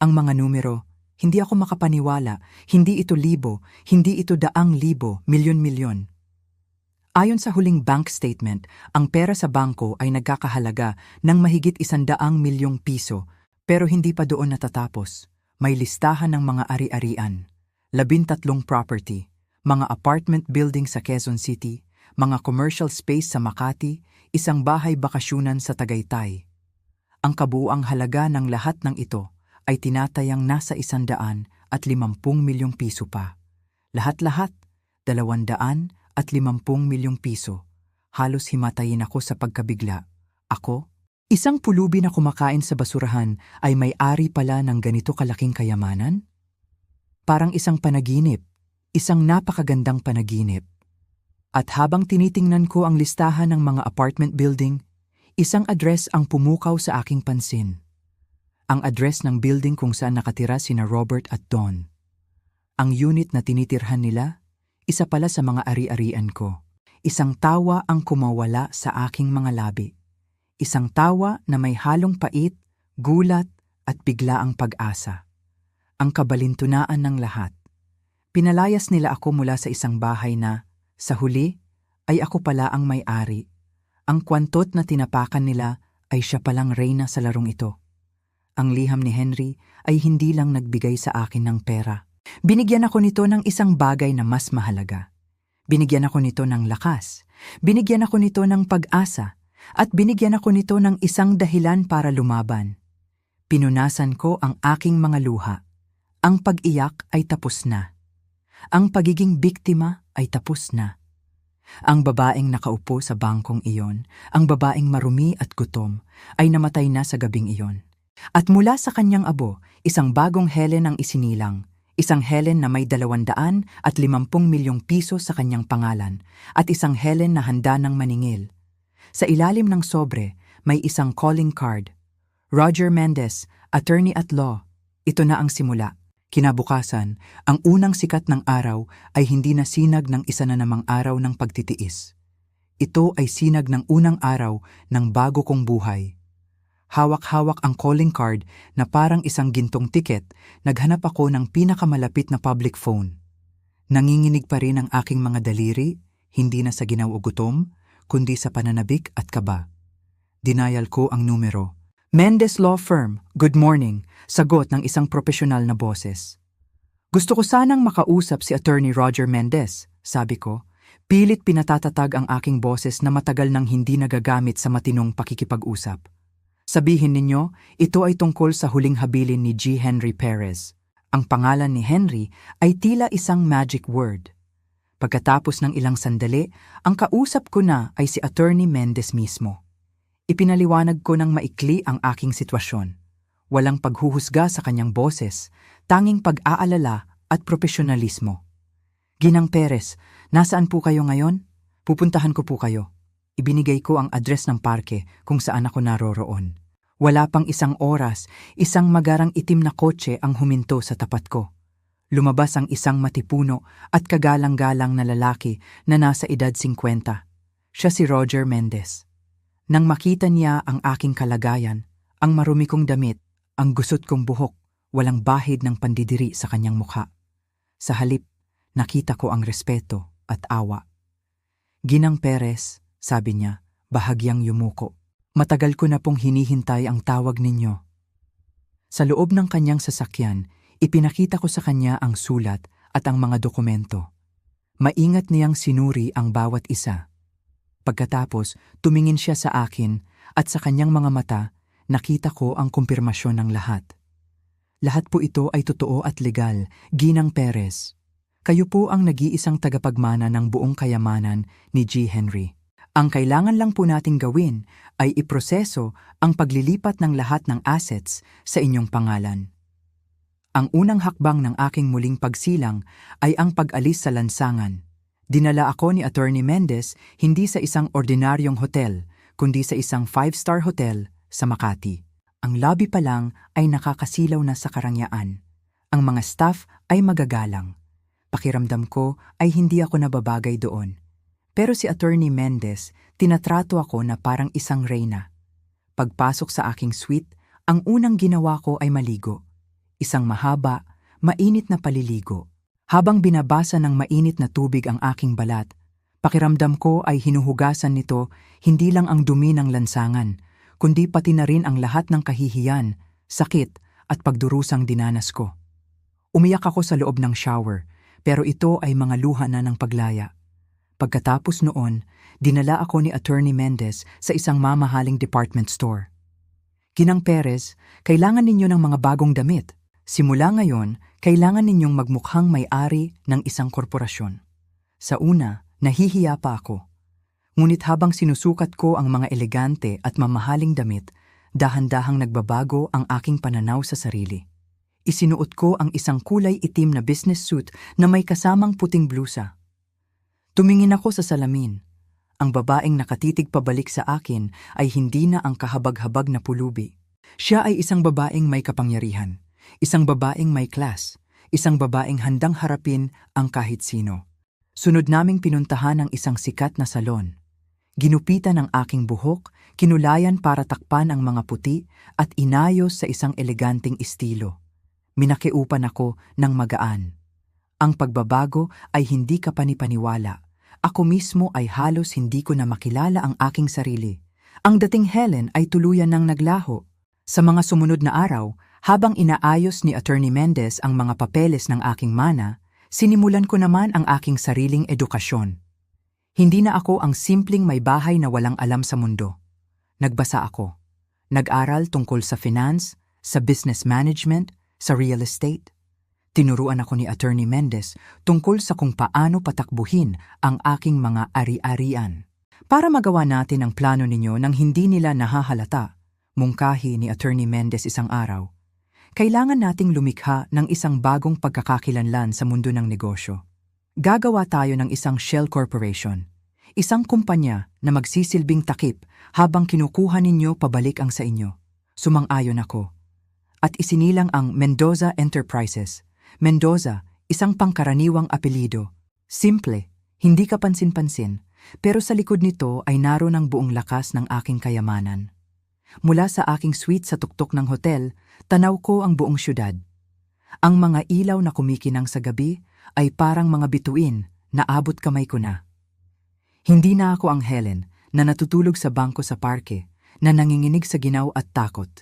Ang mga numero, hindi ako makapaniwala, hindi ito libo, hindi ito daang libo, milyon-milyon. Ayon sa huling bank statement, ang pera sa bangko ay nagkakahalaga ng mahigit 100 milyong piso, pero hindi pa doon natatapos. May listahan ng mga ari-arian, 13 property, mga apartment building sa Quezon City, mga commercial space sa Makati, isang bahay bakasyunan sa Tagaytay. Ang kabuuang halaga ng lahat ng ito ay tinatayang nasa 150 milyong piso pa. Lahat-lahat, 250 milyong piso. Halos himatayin ako sa pagkabigla. Ako, isang pulubi na kumakain sa basurahan ay may-ari pala ng ganito kalaking kayamanan? Parang isang panaginip, isang napakagandang panaginip. At habang tinitingnan ko ang listahan ng mga apartment building, Isang address ang pumukaw sa aking pansin. Ang address ng building kung saan nakatira sina Robert at Dawn. Ang unit na tinitirhan nila, isa pala sa mga ari-arian ko. Isang tawa ang kumawala sa aking mga labi. Isang tawa na may halong pait, gulat at biglaang pag-asa. Ang kabalintunaan ng lahat. Pinalayas nila ako mula sa isang bahay na, sa huli, ay ako pala ang may-ari. Ang kwantot na tinapakan nila ay siya palang reyna sa larong ito. Ang liham ni Henry ay hindi lang nagbigay sa akin ng pera. Binigyan ako nito ng isang bagay na mas mahalaga. Binigyan ako nito ng lakas. Binigyan ako nito ng pag-asa. At binigyan ako nito ng isang dahilan para lumaban. Pinunasan ko ang aking mga luha. Ang pag-iyak ay tapos na. Ang pagiging biktima ay tapos na. Ang babaeng nakaupo sa bangkong iyon, ang babaeng marumi at gutom, ay namatay na sa gabing iyon. At mula sa kanyang abo, isang bagong Helen ang isinilang. Isang Helen na may 250 milyong piso sa kanyang pangalan at isang Helen na handa ng maningil. Sa ilalim ng sobre, may isang calling card. Roger Mendez, attorney at law. Ito na ang simula. Kinabukasan, ang unang sikat ng araw ay hindi na sinag ng isa na namang araw ng pagtitiis. Ito ay sinag ng unang araw ng bago kong buhay. Hawak-hawak ang calling card na parang isang gintong tiket, naghanap ako ng pinakamalapit na public phone. Nanginginig pa rin ang aking mga daliri, hindi na sa ginaw o gutom, kundi sa pananabik at kaba. Dinayal ko ang numero. Mendez Law Firm, good morning, sagot ng isang profesional na boses. Gusto ko sanang makausap si Attorney Roger Mendez, sabi ko. Pilit pinatatatag ang aking boses na matagal nang hindi nagagamit sa matinong pakikipag-usap. Sabihin ninyo, ito ay tungkol sa huling habilin ni G. Henry Perez. Ang pangalan ni Henry ay tila isang magic word. Pagkatapos ng ilang sandali, ang kausap ko na ay si Attorney Mendez mismo. Ipinaliwanag ko ng maikli ang aking sitwasyon. Walang paghuhusga sa kanyang boses, tanging pag-aalala at profesionalismo. Ginang Perez, nasaan po kayo ngayon? Pupuntahan ko po kayo. Ibinigay ko ang address ng parke kung saan ako naroroon. Wala pang isang oras, isang magarang itim na kotse ang huminto sa tapat ko. Lumabas ang isang matipuno at kagalang-galang na lalaki na nasa edad 50. Siya si Roger Mendez. Nang makita niya ang aking kalagayan, ang marumi kong damit, ang gusot kong buhok, walang bahid ng pandidiri sa kanyang mukha. Sa halip, nakita ko ang respeto at awa. Ginang Perez, sabi niya, bahagyang yumuko. Matagal ko na pong hinihintay ang tawag ninyo. Sa loob ng kanyang sasakyan, ipinakita ko sa kanya ang sulat at ang mga dokumento. Maingat niyang sinuri ang bawat isa. Pagkatapos, tumingin siya sa akin at sa kanyang mga mata, nakita ko ang kumpirmasyon ng lahat. Lahat po ito ay totoo at legal, Ginang Perez. Kayo po ang nag-iisang tagapagmana ng buong kayamanan ni G. Henry. Ang kailangan lang po nating gawin ay iproseso ang paglilipat ng lahat ng assets sa inyong pangalan. Ang unang hakbang ng aking muling pagsilang ay ang pag-alis sa lansangan. Dinala ako ni Attorney Mendez hindi sa isang ordinaryong hotel, kundi sa isang 5-star hotel sa Makati. Ang lobby pa lang ay nakakasilaw na sa karangyaan. Ang mga staff ay magagalang. Pakiramdam ko ay hindi ako nababagay doon. Pero si Attorney Mendez, tinatrato ako na parang isang reyna. Pagpasok sa aking suite, ang unang ginawa ko ay maligo. Isang mahaba, mainit na paliligo. Habang binabasa ng mainit na tubig ang aking balat, pakiramdam ko ay hinuhugasan nito hindi lang ang dumi ng lansangan, kundi pati na rin ang lahat ng kahihiyan, sakit at pagdurusang dinanas ko. Umiyak ako sa loob ng shower, pero ito ay mga luha na ng paglaya. Pagkatapos noon, dinala ako ni Attorney Mendez sa isang mamahaling department store. Ginang Perez, kailangan ninyo ng mga bagong damit. Simula ngayon, kailangan ninyong magmukhang may-ari ng isang korporasyon. Sa una, nahihiya pa ako. Ngunit habang sinusukat ko ang mga elegante at mamahaling damit, dahan-dahang nagbabago ang aking pananaw sa sarili. Isinuot ko ang isang kulay itim na business suit na may kasamang puting blusa. Tumingin ako sa salamin. ang babaeng nakatitig pabalik sa akin ay hindi na ang kahabag-habag na pulubi. Siya ay isang babaeng may kapangyarihan, isang babaeng may class, isang babaeng handang harapin ang kahit sino. Sunod naming pinuntahan ang isang sikat na salon. Ginupitan ang aking buhok, kinulayan para takpan ang mga puti at inayos sa isang eleganteng estilo. Minakiupan ako ng magaan. Ang pagbabago ay hindi kapanipaniwala. Ako mismo ay halos hindi ko na makilala ang aking sarili. Ang dating Helen ay tuluyan ng naglaho. Sa mga sumunod na araw, habang inaayos ni Attorney Mendez ang mga papeles ng aking mana, sinimulan ko naman ang aking sariling edukasyon. Hindi na ako ang simpleng may bahay na walang alam sa mundo. Nagbasa ako. Nag-aral tungkol sa finance, sa business management, sa real estate. Tinuruan ako ni Attorney Mendez tungkol sa kung paano patakbuhin ang aking mga ari-arian. Para magawa natin ang plano ninyo nang hindi nila nahahalata, mungkahi ni Attorney Mendez isang araw, kailangan nating lumikha ng isang bagong pagkakakilanlan sa mundo ng negosyo. Gagawa tayo ng isang shell corporation, isang kumpanya na magsisilbing takip habang kinukuha ninyo pabalik ang sa inyo. Sumang-ayon ako. At isinilang ang Mendoza Enterprises. Mendoza, isang pangkaraniwang apelido. Simple, hindi kapansin-pansin, pero sa likod nito ay naroon ang buong lakas ng aking kayamanan. Mula sa aking suite sa tuktok ng hotel, tanaw ko ang buong syudad. Ang mga ilaw na kumikinang sa gabi ay parang mga bituin na abot kamay ko na. Hindi na ako ang Helen na natutulog sa bangko sa parke, na nanginginig sa ginaw at takot.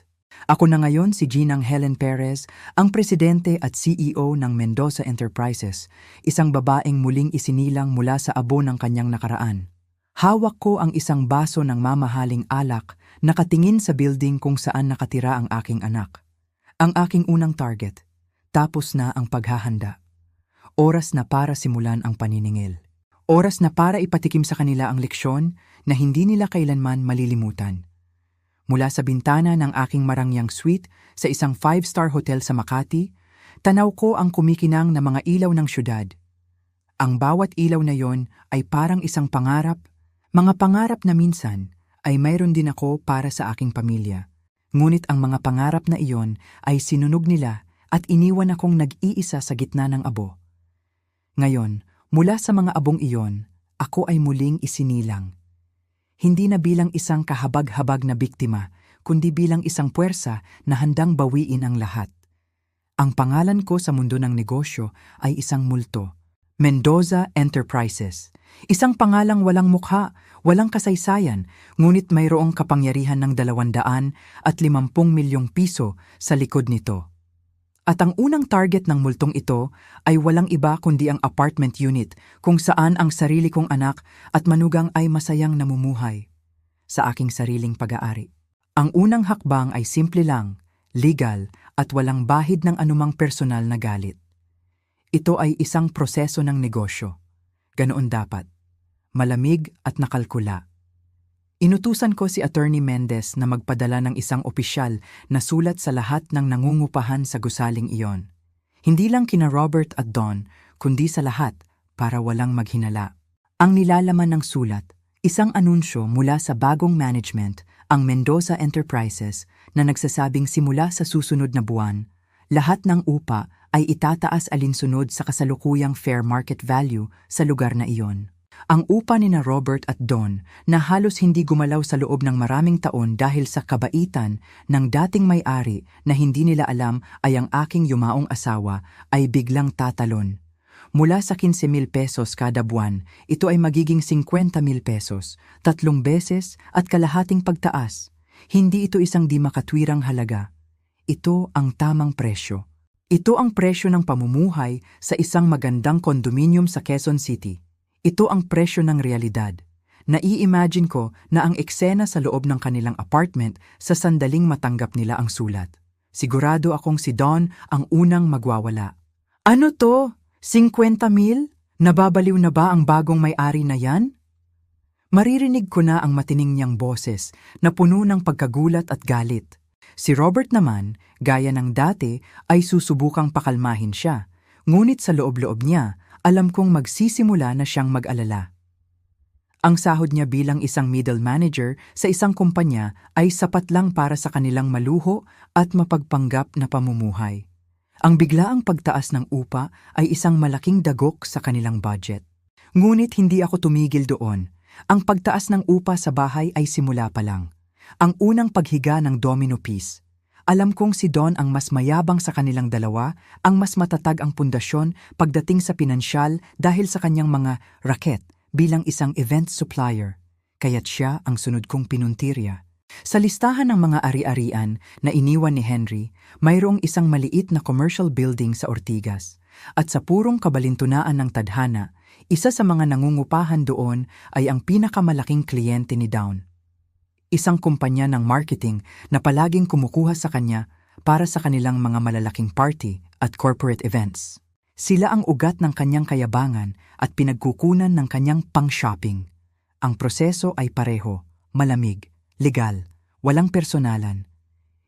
Ako na ngayon si Ginang Helen Perez, ang presidente at CEO ng Mendoza Enterprises, isang babaeng muling isinilang mula sa abo ng kanyang nakaraan. Hawak ko ang isang baso ng mamahaling alak, nakatingin sa building kung saan nakatira ang aking anak. Ang aking unang target. Tapos na ang paghahanda. Oras na para simulan ang paniningil. Oras na para ipatikim sa kanila ang leksyon na hindi nila kailanman malilimutan. Mula sa bintana ng aking marangyang suite sa isang 5-star hotel sa Makati, tanaw ko ang kumikinang na mga ilaw ng syudad. Ang bawat ilaw na yon ay parang isang pangarap, mga pangarap na minsan ay mayroon din ako para sa aking pamilya. Ngunit ang mga pangarap na iyon ay sinunog nila at iniwan akong nag-iisa sa gitna ng abo. Ngayon, mula sa mga abong iyon, ako ay muling isinilang. Hindi na bilang isang kahabag-habag na biktima, kundi bilang isang puwersa na handang bawiin ang lahat. Ang pangalan ko sa mundo ng negosyo ay isang multo, Mendoza Enterprises. Isang pangalang walang mukha, walang kasaysayan, ngunit mayroong kapangyarihan ng 250 milyong piso sa likod nito. At ang unang target ng multong ito ay walang iba kundi ang apartment unit kung saan ang sarili kong anak at manugang ay masayang namumuhay sa aking sariling pag-aari. Ang unang hakbang ay simple lang, legal at walang bahid ng anumang personal na galit. Ito ay isang proseso ng negosyo. Ganoon dapat. Malamig at nakalkula. Inutusan ko si Attorney Mendez na magpadala ng isang opisyal na sulat sa lahat ng nangungupahan sa gusaling iyon. Hindi lang kina Robert at Don, kundi sa lahat para walang maghinala. Ang nilalaman ng sulat, isang anunsyo mula sa bagong management, ang Mendoza Enterprises, na nagsasabing simula sa susunod na buwan, lahat ng upa ay itataas alinsunod sa kasalukuyang fair market value sa lugar na iyon. Ang upa ni na Robert at Don na halos hindi gumalaw sa loob ng maraming taon dahil sa kabaitan ng dating may-ari na hindi nila alam ay ang aking yumaong asawa ay biglang tatalon. Mula sa 15,000 pesos kada buwan, ito ay magiging 50,000 pesos, 3 beses at kalahating pagtaas. Hindi ito isang di makatwirang halaga. Ito ang tamang presyo. Ito ang presyo ng pamumuhay sa isang magandang kondominium sa Quezon City. Ito ang presyo ng realidad. Nai-imagine ko na ang eksena sa loob ng kanilang apartment sa sandaling matanggap nila ang sulat. Sigurado akong si Don ang unang magwawala. Ano to? 50,000? Nababaliw na ba ang bagong may-ari na yan? Maririnig ko na ang matining niyang boses na puno ng pagkagulat at galit. Si Robert naman, gaya ng dati, ay susubukang pakalmahin siya. Ngunit sa loob-loob niya, alam kong magsisimula na siyang mag-alala. Ang sahod niya bilang isang middle manager sa isang kumpanya ay sapat lang para sa kanilang maluho at mapagpanggap na pamumuhay. Ang biglaang pagtaas ng upa ay isang malaking dagok sa kanilang budget. Ngunit hindi ako tumigil doon. Ang pagtaas ng upa sa bahay ay simula pa lang. Ang unang paghiga ng domino piece. Alam kong si Don ang mas mayabang sa kanilang dalawa, ang mas matatag ang pundasyon pagdating sa pinansyal dahil sa kanyang mga raket bilang isang event supplier. Kaya't siya ang sunod kong pinuntirya. Sa listahan ng mga ari-arian na iniwan ni Henry, mayroong isang maliit na commercial building sa Ortigas. At sa purong kabalintunaan ng tadhana, isa sa mga nangungupahan doon ay ang pinakamalaking kliyente ni Dawn. Isang kumpanya ng marketing na palaging kumukuha sa kanya para sa kanilang mga malalaking party at corporate events. Sila ang ugat ng kanyang kayabangan at pinagkukunan ng kanyang pang-shopping. Ang proseso ay pareho, malamig, legal, walang personalan.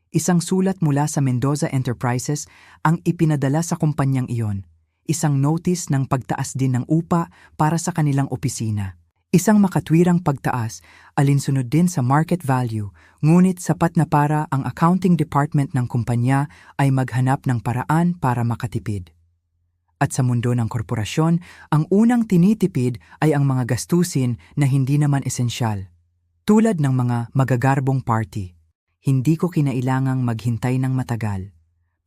Isang sulat mula sa Mendoza Enterprises ang ipinadala sa kumpanyang iyon. Isang notice ng pagtaas din ng upa para sa kanilang opisina. Isang makatwirang pagtaas, alinsunod din sa market value, ngunit sapat na para ang accounting department ng kumpanya ay maghanap ng paraan para makatipid. At sa mundo ng korporasyon, ang unang tinitipid ay ang mga gastusin na hindi naman esensyal. Tulad ng mga magagarbong party, hindi ko kinailangang maghintay ng matagal.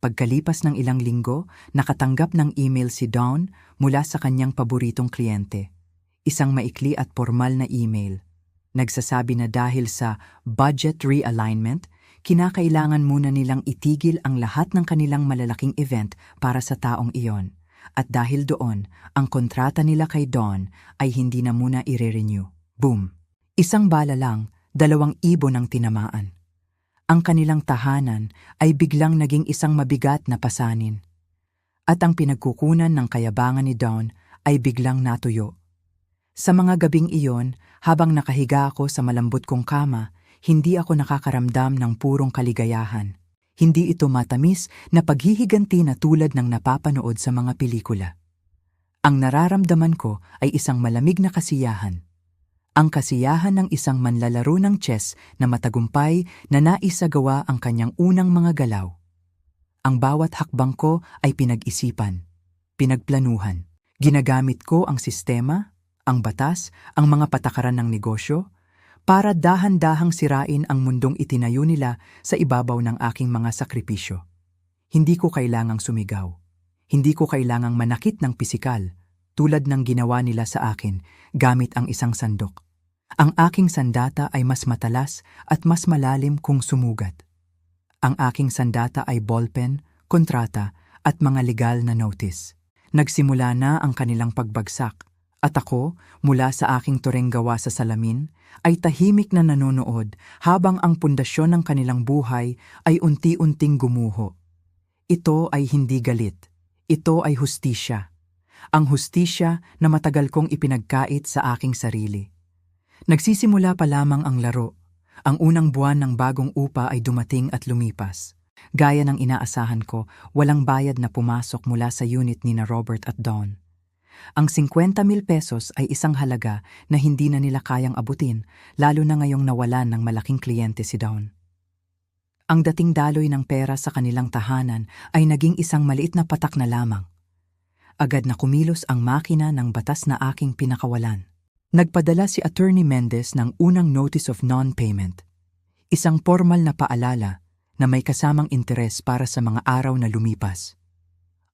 Pagkalipas ng ilang linggo, nakatanggap ng email si Dawn mula sa kanyang paboritong kliyente. Isang maikli at formal na email. Nagsasabi na dahil sa budget realignment, kinakailangan muna nilang itigil ang lahat ng kanilang malalaking event para sa taong iyon. At dahil doon, ang kontrata nila kay Dawn ay hindi na muna i-renew. Boom! Isang bala lang, 2 ibon ang tinamaan. Ang kanilang tahanan ay biglang naging isang mabigat na pasanin. At ang pinagkukunan ng kayabangan ni Dawn ay biglang natuyo. Sa mga gabing iyon, habang nakahiga ako sa malambot kong kama, hindi ako nakakaramdam ng purong kaligayahan. Hindi ito matamis na paghihiganti na tulad ng napapanood sa mga pelikula. Ang nararamdaman ko ay isang malamig na kasiyahan. Ang kasiyahan ng isang manlalaro ng chess na matagumpay na naisagawa ang kanyang unang mga galaw. Ang bawat hakbang ko ay pinag-isipan, pinagplanuhan. Ginagamit ko ang sistema, ang batas, ang mga patakaran ng negosyo, para dahan-dahang sirain ang mundong itinayo nila sa ibabaw ng aking mga sakripisyo. Hindi ko kailangang sumigaw. Hindi ko kailangang manakit ng pisikal, tulad ng ginawa nila sa akin gamit ang isang sandok. Ang aking sandata ay mas matalas at mas malalim kung sumugat. Ang aking sandata ay ballpen, kontrata at mga legal na notice. Nagsimula na ang kanilang pagbagsak at ako, mula sa aking torenggawa sa salamin, ay tahimik na nanonood habang ang pundasyon ng kanilang buhay ay unti-unting gumuho. Ito ay hindi galit. Ito ay hustisya. Ang hustisya na matagal kong ipinagkait sa aking sarili. Nagsisimula pa lamang ang laro. Ang unang buwan ng bagong upa ay dumating at lumipas. Gaya ng inaasahan ko, walang bayad na pumasok mula sa unit ni na Robert at Dawn. Ang 50,000 pesos ay isang halaga na hindi na nila kayang abutin, lalo na ngayong nawalan ng malaking kliyente si Dawn. Ang dating daloy ng pera sa kanilang tahanan ay naging isang maliit na patak na lamang. Agad na kumilos ang makina ng batas na aking pinakawalan. Nagpadala si Attorney Mendez ng unang notice of non-payment. Isang formal na paalala na may kasamang interes para sa mga araw na lumipas.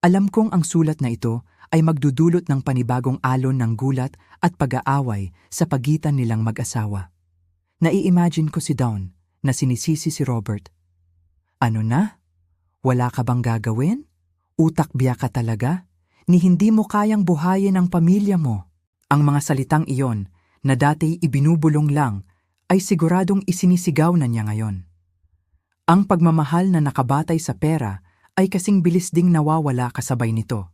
Alam kong ang sulat na ito ay magdudulot ng panibagong alon ng gulat at pag-aaway sa pagitan nilang mag-asawa. Nai-imagine ko si Dawn na sinisisi si Robert. Ano na? Wala ka bang gagawin? Utak biya ka talaga? Ni hindi mo kayang buhayin ang pamilya mo. Ang mga salitang iyon na dati ibinubulong lang ay siguradong isinisigaw na niya ngayon. Ang pagmamahal na nakabatay sa pera ay kasing bilis ding nawawala kasabay nito.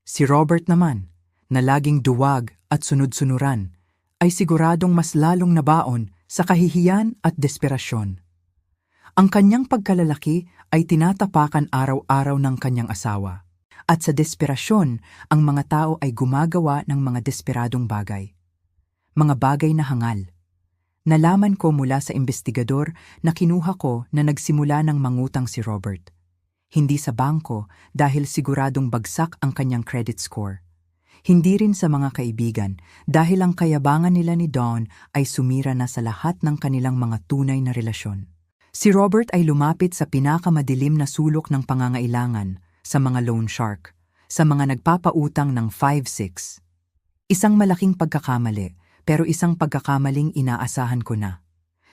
Si Robert naman, na laging duwag at sunod-sunuran, ay siguradong mas lalong nabaon sa kahihiyan at desperasyon. Ang kanyang pagkalalaki ay tinatapakan araw-araw ng kanyang asawa. At sa desperasyon, ang mga tao ay gumagawa ng mga desperadong bagay. mga bagay na hangal. Nalaman ko mula sa investigador na kinuha ko na nagsimula ng mangutang si Robert. Hindi sa bangko dahil siguradong bagsak ang kanyang credit score. Hindi rin sa mga kaibigan dahil ang kayabangan nila ni Dawn ay sumira na sa lahat ng kanilang mga tunay na relasyon. Si Robert ay lumapit sa pinakamadilim na sulok ng pangangailangan, sa mga loan shark, sa mga nagpapautang ng 5-6. Isang malaking pagkakamali, pero isang pagkakamaling inaasahan ko na.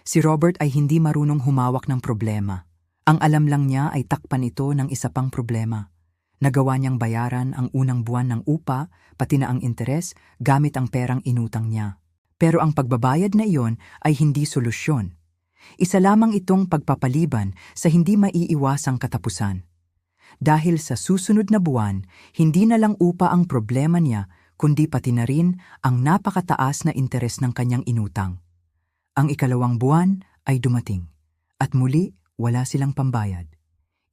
Si Robert ay hindi marunong humawak ng problema. Ang alam lang niya ay takpan ito ng isa pang problema. Nagawa niyang bayaran ang unang buwan ng upa, pati na ang interes, gamit ang perang inutang niya. Pero ang pagbabayad na iyon ay hindi solusyon. Isa lamang itong pagpapaliban sa hindi maiiwasang katapusan. Dahil sa susunod na buwan, hindi na lang upa ang problema niya, kundi pati na rin ang napakataas na interes ng kanyang inutang. Ang ikalawang buwan ay dumating, at muli wala silang pambayad.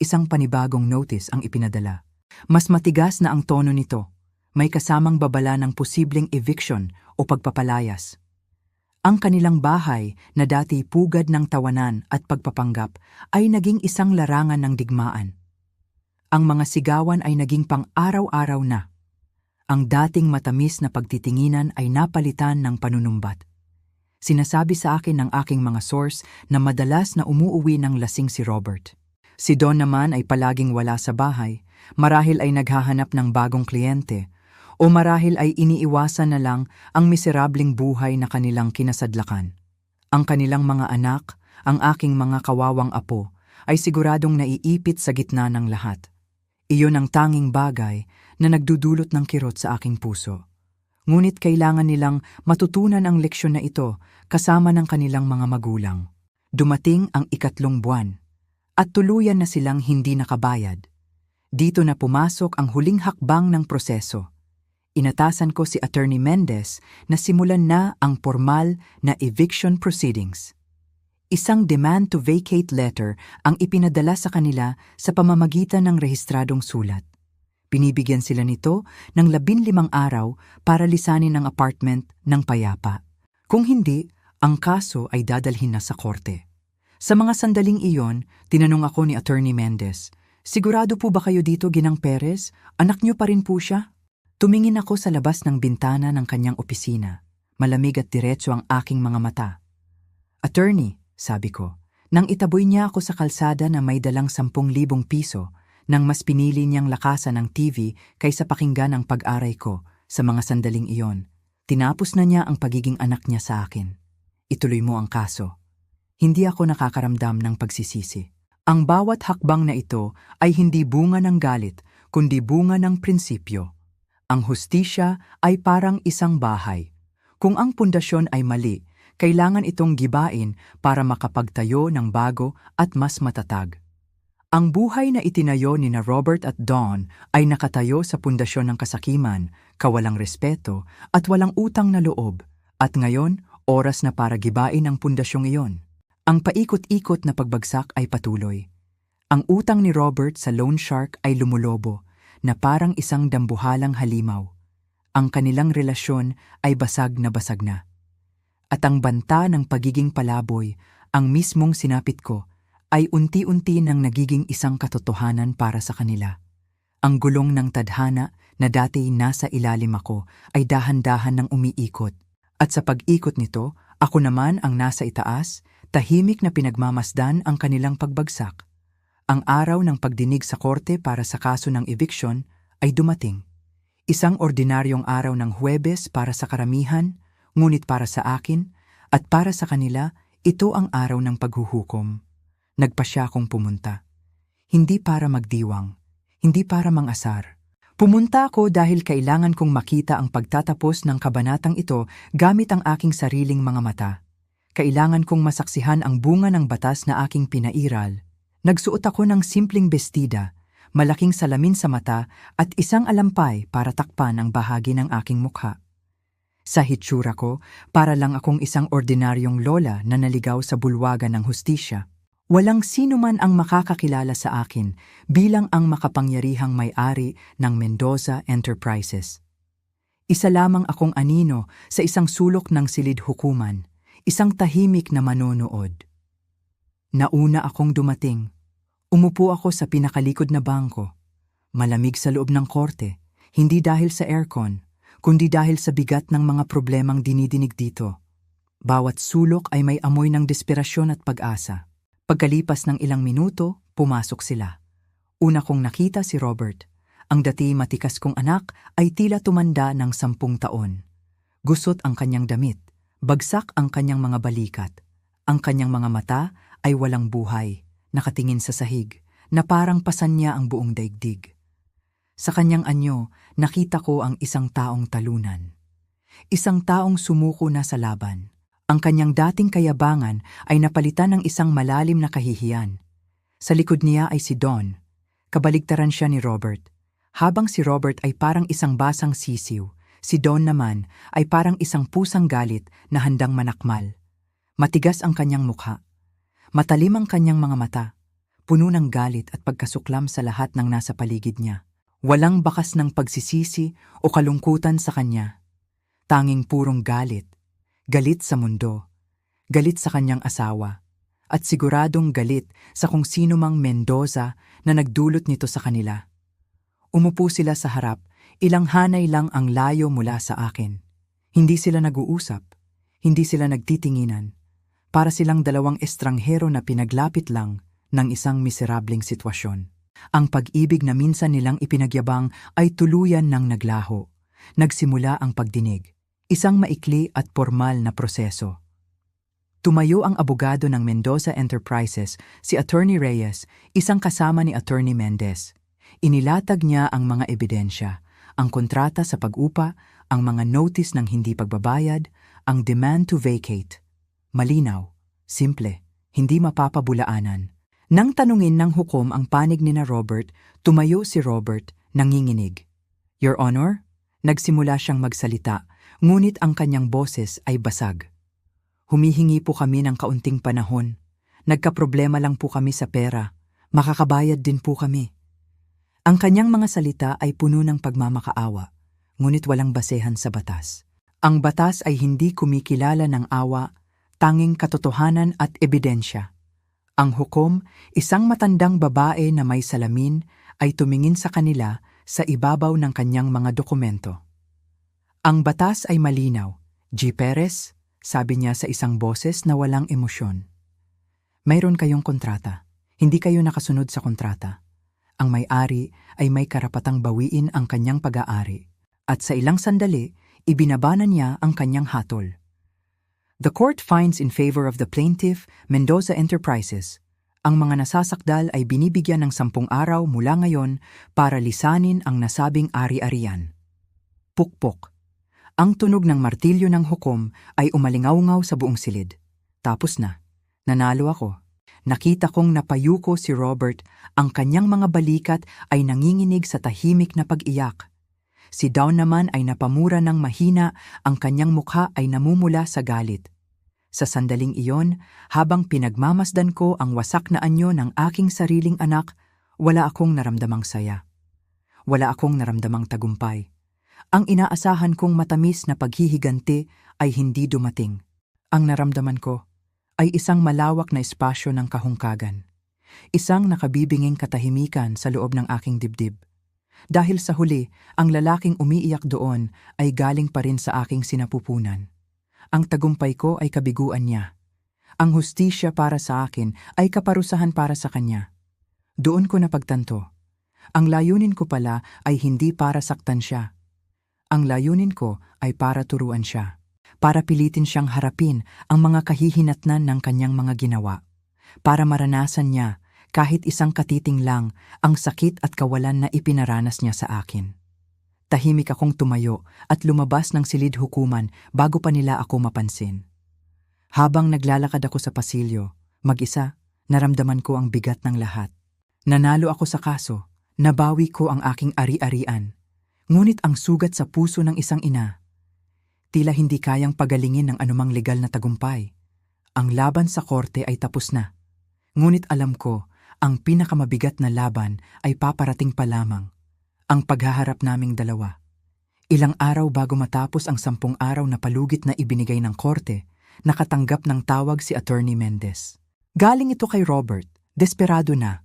Isang panibagong notice ang ipinadala. Mas matigas na ang tono nito, may kasamang babala ng posibleng eviction o pagpapalayas. Ang kanilang bahay na dati pugad ng tawanan at pagpapanggap ay naging isang larangan ng digmaan. Ang mga sigawan ay naging pang-araw-araw na. Ang dating matamis na pagtitinginan ay napalitan ng panunumbat. Sinasabi sa akin ng aking mga source na madalas na umuuwi ng lasing si Robert. Si Dawn naman ay palaging wala sa bahay, marahil ay naghahanap ng bagong kliyente, o marahil ay iniiwasan na lang ang miserabling buhay na kanilang kinasadlakan. Ang kanilang mga anak, ang aking mga kawawang apo, ay siguradong naiipit sa gitna ng lahat. Iyon ang tanging bagay na nagdudulot ng kirot sa aking puso. Ngunit kailangan nilang matutunan ang leksyon na ito kasama ng kanilang mga magulang. Dumating ang ikatlong buwan, at tuluyan na silang hindi nakabayad. Dito na pumasok ang huling hakbang ng proseso. Inatasan ko si Attorney Mendez na simulan na ang formal na eviction proceedings. Isang demand to vacate letter ang ipinadala sa kanila sa pamamagitan ng rehistradong sulat. Binibigyan sila nito ng 15 araw para lisanin ang apartment ng payapa. Kung hindi, ang kaso ay dadalhin na sa korte. Sa mga sandaling iyon, tinanong ako ni Attorney Mendez, "Sigurado po ba kayo dito, Ginang Perez? Anak niyo pa rin po siya?" Tumingin ako sa labas ng bintana ng kanyang opisina. Malamig at diretso ang aking mga mata. "Attorney," sabi ko, nang itaboy niya ako sa kalsada na may dalang 10,000 piso, nang mas pinili niyang lakasan ng TV kaysa pakinggan ang pag-aray ko sa mga sandaling iyon. Tinapos na niya ang pagiging anak niya sa akin. "Ituloy mo ang kaso." Hindi ako nakakaramdam ng pagsisisi. Ang bawat hakbang na ito ay hindi bunga ng galit, kundi bunga ng prinsipyo. Ang hustisya ay parang isang bahay. Kung ang pundasyon ay mali, kailangan itong gibain para makapagtayo ng bago at mas matatag. Ang buhay na itinayo ni na Robert at Dawn ay nakatayo sa pundasyon ng kasakiman, kawalang respeto at walang utang na loob. At ngayon, oras na para gibain ang pundasyong iyon. Ang paikot-ikot na pagbagsak ay patuloy. Ang utang ni Robert sa loan shark ay lumulobo, na parang isang dambuhalang halimaw. Ang kanilang relasyon ay basag na. At ang banta ng pagiging palaboy, ang mismong sinapit ko, ay unti-unti nang nagiging isang katotohanan para sa kanila. Ang gulong ng tadhana na dati nasa ilalim ako ay dahan-dahan nang umiikot. At sa pag-ikot nito, ako naman ang nasa itaas, tahimik na pinagmamasdan ang kanilang pagbagsak. Ang araw ng pagdinig sa korte para sa kaso ng eviction ay dumating. Isang ordinaryong araw ng Huwebes para sa karamihan, ngunit para sa akin at para sa kanila, ito ang araw ng paghuhukom. Nagpasya akong pumunta. Hindi para magdiwang, hindi para mangasar. Pumunta ako dahil kailangan kong makita ang pagtatapos ng kabanatang ito gamit ang aking sariling mga mata. Kailangan kong masaksihan ang bunga ng batas na aking pinairal. Nagsuot ako ng simpleng bestida, malaking salamin sa mata at isang alampay para takpan ang bahagi ng aking mukha. Sa hitsura ko, para lang akong isang ordinaryong lola na naligaw sa bulwagan ng hustisya. Walang sino man ang makakakilala sa akin bilang ang makapangyarihang may-ari ng Mendoza Enterprises. Isa lamang akong anino sa isang sulok ng silid hukuman, isang tahimik na manonood. Nauna akong dumating. Umupo ako sa pinakalikod na bangko. Malamig sa loob ng korte, hindi dahil sa aircon, kundi dahil sa bigat ng mga problemang dinidinig dito. Bawat sulok ay may amoy ng desperasyon at pag-asa. Pagkalipas ng ilang minuto, pumasok sila. Una kong nakita si Robert. Ang dati matikas kong anak ay tila tumanda ng 10 taon. Gusot ang kanyang damit, bagsak ang kanyang mga balikat. Ang kanyang mga mata ay walang buhay, nakatingin sa sahig, na parang pasan niya ang buong daigdig. Sa kanyang anyo, nakita ko ang isang taong talunan. Isang taong sumuko na sa laban. Ang kanyang dating kayabangan ay napalitan ng isang malalim na kahihiyan. Sa likod niya ay si Don. Kabaligtaran siya ni Robert. Habang si Robert ay parang isang basang sisiw, si Don naman ay parang isang pusang galit na handang manakmal. Matigas ang kanyang mukha. Matalim ang kanyang mga mata. Puno ng galit at pagkasuklam sa lahat ng nasa paligid niya. Walang bakas ng pagsisisi o kalungkutan sa kanya. Tanging purong galit. Galit sa mundo. Galit sa kanyang asawa. At siguradong galit sa kung sino mang Mendoza na nagdulot nito sa kanila. Umupo sila sa harap, ilang hanay lang ang layo mula sa akin. Hindi sila nag-uusap, hindi sila nagtitinginan. Para silang dalawang estranghero na pinaglapit lang ng isang miserableng sitwasyon. Ang pag-ibig na minsan nilang ipinagyabang ay tuluyan ng naglaho. Nagsimula ang pagdinig, isang maikli at formal na proseso. Tumayo ang abogado ng Mendoza Enterprises, si Attorney Reyes, isang kasama ni Attorney Mendez. Inilatag niya ang mga ebidensya, ang kontrata sa pag-upa, ang mga notice ng hindi pagbabayad, ang demand to vacate. Malinaw, simple, hindi mapapabulaanan. Nang tanungin ng hukom ang panig ni na Robert, tumayo si Robert, nanginginig. Your Honor, nagsimula siyang magsalita, ngunit ang kanyang boses ay basag. Humihingi po kami ng kaunting panahon. Nagkaproblema lang po kami sa pera. Makakabayad din po kami. Ang kanyang mga salita ay puno ng pagmamakaawa, ngunit walang basehan sa batas. Ang batas ay hindi kumikilala ng awa, tanging katotohanan at ebidensya. Ang hukom, isang matandang babae na may salamin, ay tumingin sa kanila sa ibabaw ng kanyang mga dokumento. Ang batas ay malinaw. G. Perez, sabi niya sa isang boses na walang emosyon. Mayroon kayong kontrata. Hindi kayo nakasunod sa kontrata. Ang may-ari ay may karapatang bawiin ang kanyang pag-aari. At sa ilang sandali, ibinabana niya ang kanyang hatol. The court finds in favor of the plaintiff, Mendoza Enterprises. Ang mga nasasakdal ay binibigyan ng 10 araw mula ngayon para lisanin ang nasabing ari-arian. Pukpok. Ang tunog ng martilyo ng hukom ay umalingaw-ngaw sa buong silid. Tapos na. Nanalo ako. Nakita kong napayuko si Robert, ang kanyang mga balikat ay nanginginig sa tahimik na pag-iyak. Si Dawn naman ay napamura ng mahina, ang kanyang mukha ay namumula sa galit. Sa sandaling iyon, habang pinagmamasdan ko ang wasak na anyo ng aking sariling anak, wala akong naramdamang saya. Wala akong naramdamang tagumpay. Ang inaasahan kong matamis na paghihiganti ay hindi dumating. Ang naramdaman ko ay isang malawak na espasyo ng kahungkagan. Isang nakabibinging katahimikan sa loob ng aking dibdib. Dahil sa huli, ang lalaking umiiyak doon ay galing pa rin sa aking sinapupunan. Ang tagumpay ko ay kabiguan niya. Ang hustisya para sa akin ay kaparusahan para sa kanya. Doon ko napagtanto. Ang layunin ko pala ay hindi para saktan siya. Ang layunin ko ay para turuan siya. Para pilitin siyang harapin ang mga kahihinatnan ng kanyang mga ginawa. Para maranasan niya, kahit isang katiting lang, ang sakit at kawalan na ipinaranas niya sa akin. Tahimik akong tumayo at lumabas ng silid hukuman bago pa nila ako mapansin. Habang naglalakad ako sa pasilyo, mag-isa, naramdaman ko ang bigat ng lahat. Nanalo ako sa kaso, nabawi ko ang aking ari-arian. Ngunit ang sugat sa puso ng isang ina, tila hindi kayang pagalingin ng anumang legal na tagumpay. Ang laban sa korte ay tapos na. Ngunit alam ko, ang pinakamabigat na laban ay paparating pa lamang. Ang paghaharap naming dalawa. Ilang araw bago matapos ang 10 araw na palugit na ibinigay ng korte, nakatanggap ng tawag si Attorney Mendez. Galing ito kay Robert, desperado na.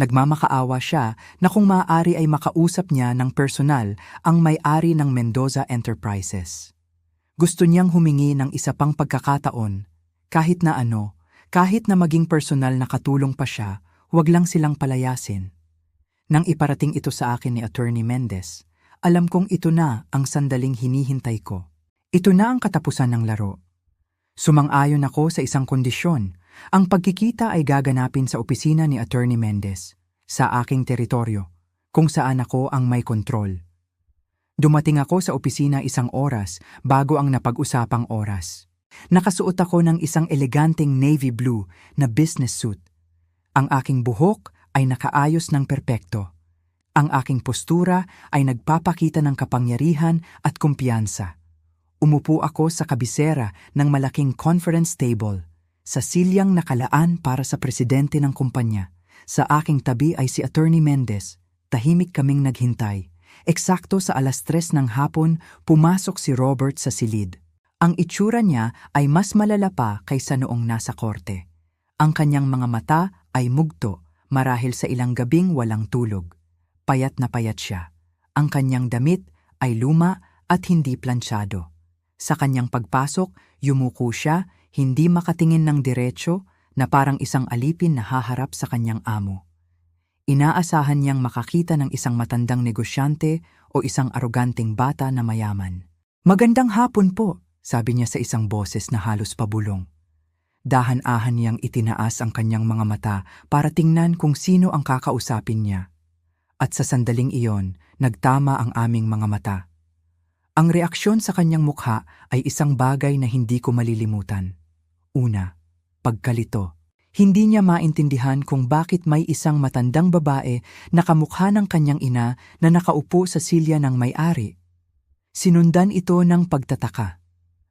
Nagmamakaawa siya na kung maaari ay makausap niya ng personal ang may-ari ng Mendoza Enterprises. Gusto niyang humingi ng isa pang pagkakataon, kahit na kahit na maging personal na katulong pa siya, huwag lang silang palayasin. Nang iparating ito sa akin ni Attorney Mendez, alam kong ito na ang sandaling hinihintay ko. Ito na ang katapusan ng laro. Sumang-ayon ako sa isang kondisyon. Ang pagkikita ay gaganapin sa opisina ni Attorney Mendez, sa aking teritoryo, kung saan ako ang may kontrol. Dumating ako sa opisina 1 oras bago ang napag-usapang oras. Nakasuot ako ng isang eleganteng navy blue na business suit. Ang aking buhok ay nakaayos ng perpekto. Ang aking postura ay nagpapakita ng kapangyarihan at kumpiyansa. Umupo ako sa kabisera ng malaking conference table, sa silyang nakalaan para sa presidente ng kumpanya. Sa aking tabi ay si Attorney Mendez. Tahimik kaming naghintay. Eksakto sa 3:00 ng hapon, pumasok si Robert sa silid. Ang itsura niya ay mas malala pa kaysa noong nasa korte. Ang kanyang mga mata ay mugto marahil sa ilang gabing walang tulog. Payat na payat siya. Ang kanyang damit ay luma at hindi plansyado. Sa kanyang pagpasok, yumuko siya, hindi makatingin ng diretsyo na parang isang alipin na haharap sa kanyang amo. Inaasahan niyang makakita ng isang matandang negosyante o isang aroganteng bata na mayaman. "Magandang hapon po," sabi niya sa isang boses na halos pabulong. Dahan-ahan niyang itinaas ang kanyang mga mata para tingnan kung sino ang kakausapin niya. At sa sandaling iyon, nagtama ang aming mga mata. Ang reaksyon sa kanyang mukha ay isang bagay na hindi ko malilimutan. Una, pagkalito. Hindi niya maintindihan kung bakit may isang matandang babae na kamukha ng kanyang ina na nakaupo sa silya ng may-ari. Sinundan ito ng pagtataka.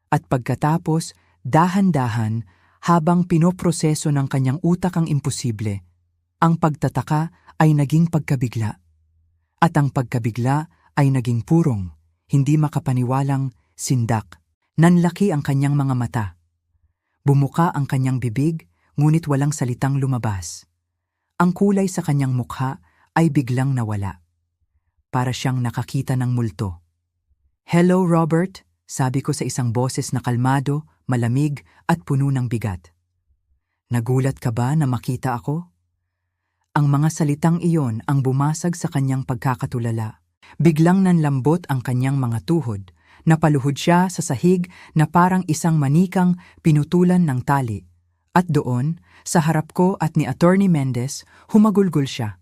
At pagkatapos, dahan-dahan, habang pinoproseso ng kanyang utak ang imposible, ang pagtataka ay naging pagkabigla. At ang pagkabigla ay naging purong, hindi makapaniwalang sindak. Nanlaki ang kanyang mga mata. Bumuka ang kanyang bibig, ngunit walang salitang lumabas. Ang kulay sa kanyang mukha ay biglang nawala. Para siyang nakakita ng multo. "Hello, Robert," sabi ko sa isang boses na kalmado, malamig at puno ng bigat. "Nagulat ka ba na makita ako?" Ang mga salitang iyon ang bumasag sa kanyang pagkakatulala. Biglang nanlambot ang kanyang mga tuhod. Napaluhod siya sa sahig na parang isang manikang pinutulan ng tali. At doon, sa harap ko at ni Attorney Mendez, humagulgol siya.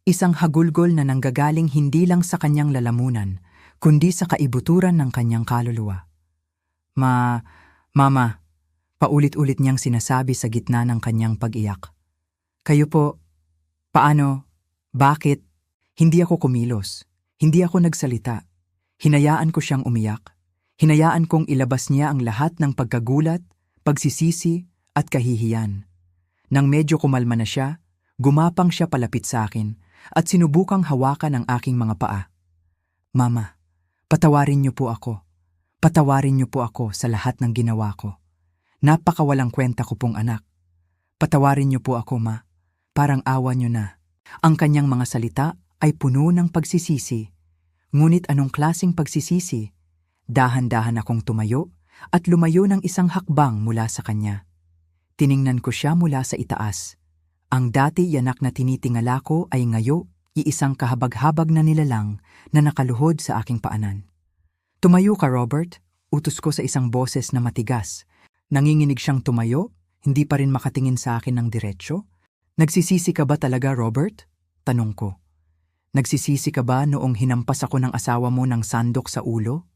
Isang hagulgol na nanggagaling hindi lang sa kanyang lalamunan, kundi sa kaibuturan ng kanyang kaluluwa. Mama, paulit-ulit niyang sinasabi sa gitna ng kanyang pag-iyak. "Kayo po, paano? Bakit?" Hindi ako kumilos. Hindi ako nagsalita. Hinayaan ko siyang umiyak. Hinayaan kong ilabas niya ang lahat ng pagkagulat, pagsisisi, at kahihiyan. Nang medyo kumalma na siya, gumapang siya palapit sa akin at sinubukang hawakan ang aking mga paa. "Mama, patawarin niyo po ako. Patawarin niyo po ako sa lahat ng ginawa ko. Napakawalang kwenta ko pong anak. Patawarin niyo po ako, ma. Parang awa niyo na." Ang kanyang mga salita ay puno ng pagsisisi. Ngunit anong klaseng pagsisisi? Dahan-dahan akong tumayo at lumayo ng isang hakbang mula sa kanya. Tiningnan ko siya mula sa itaas. Ang dati yanak na tinitingala ko ay ngayo iisang kahabag-habag na nilalang na nakaluhod sa aking paanan. "Tumayo ka, Robert," utos ko sa isang boses na matigas. Nanginginig siyang tumayo, hindi pa rin makatingin sa akin ng diretsyo. "Nagsisisi ka ba talaga, Robert?" tanong ko. "Nagsisisi ka ba noong hinampas ako ng asawa mo ng sandok sa ulo?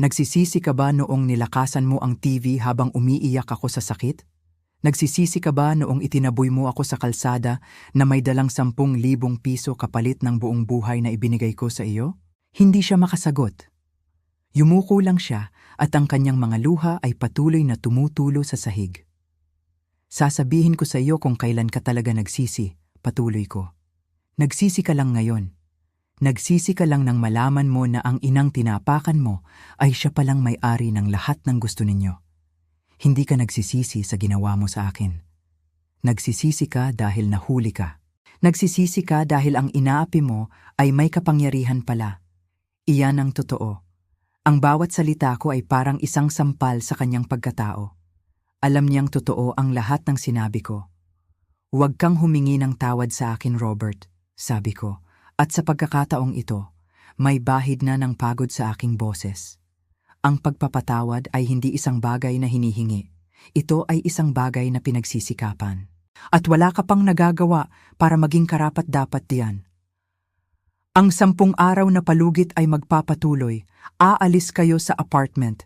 Nagsisisi ka ba noong nilakasan mo ang TV habang umiiyak ako sa sakit? Nagsisisi ka ba noong itinaboy mo ako sa kalsada na may dalang 10,000 piso kapalit ng buong buhay na ibinigay ko sa iyo?" Hindi siya makasagot. Yumuko lang siya at ang kanyang mga luha ay patuloy na tumutulo sa sahig. "Sasabihin ko sa iyo kung kailan ka talaga nagsisi," patuloy ko. "Nagsisi ka lang ngayon. Nagsisi ka lang nang malaman mo na ang inang tinapakan mo ay siya palang may-ari ng lahat ng gusto ninyo. Hindi ka nagsisisi sa ginawa mo sa akin. Nagsisisi ka dahil nahuli ka. Nagsisisi ka dahil ang inaapi mo ay may kapangyarihan pala. Iyan ang totoo. Ang bawat salita ko ay parang isang sampal sa kanyang pagkatao. Alam niyang totoo ang lahat ng sinabi ko. Huwag kang humingi ng tawad sa akin, Robert, sabi ko. At sa pagkakataong ito, may bahid na ng pagod sa aking boses. Ang pagpapatawad ay hindi isang bagay na hinihingi. Ito ay isang bagay na pinagsisikapan. At wala ka pang nagagawa para maging karapat-dapat diyan. Ang 10 araw na palugit ay magpapatuloy. Aalis kayo sa apartment.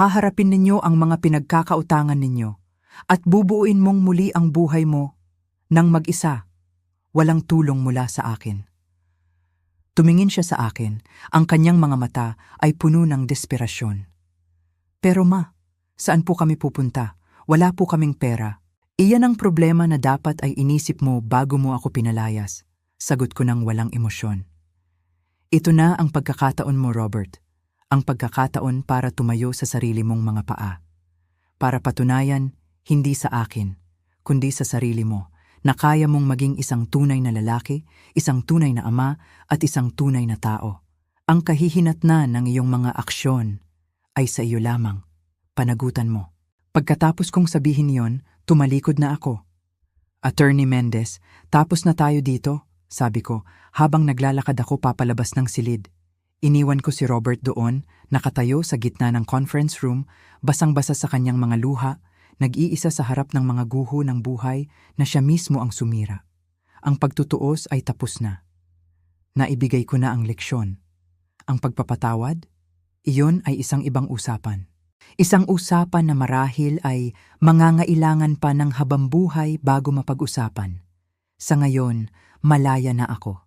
Haharapin ninyo ang mga pinagkakautangan ninyo. At bubuuin mong muli ang buhay mo nang mag-isa. Walang tulong mula sa akin. Tumingin siya sa akin, ang kanyang mga mata ay puno ng desperasyon. Pero ma, saan po kami pupunta? Wala po kaming pera. Iyan ang problema na dapat ay inisip mo bago mo ako pinalayas. Sagot ko ng walang emosyon. Ito na ang pagkakataon mo, Robert. Ang pagkakataon para tumayo sa sarili mong mga paa. Para patunayan, hindi sa akin, kundi sa sarili mo, na kaya mong maging isang tunay na lalaki, isang tunay na ama, at isang tunay na tao. Ang kahihinatnan ng iyong mga aksyon ay sa iyo lamang. Panagutan mo. Pagkatapos kong sabihin yon, tumalikod na ako. Attorney Mendez, tapos na tayo dito, sabi ko, habang naglalakad ako papalabas ng silid. Iniwan ko si Robert doon, nakatayo sa gitna ng conference room, basang-basa sa kanyang mga luha, nag-iisa sa harap ng mga guho ng buhay na siya mismo ang sumira. Ang pagtutuos ay tapos na. Naibigay ko na ang leksyon. Ang pagpapatawad, iyon ay isang ibang usapan. Isang usapan na marahil ay mangangailangan pa ng habambuhay bago mapag-usapan. Sa ngayon, malaya na ako.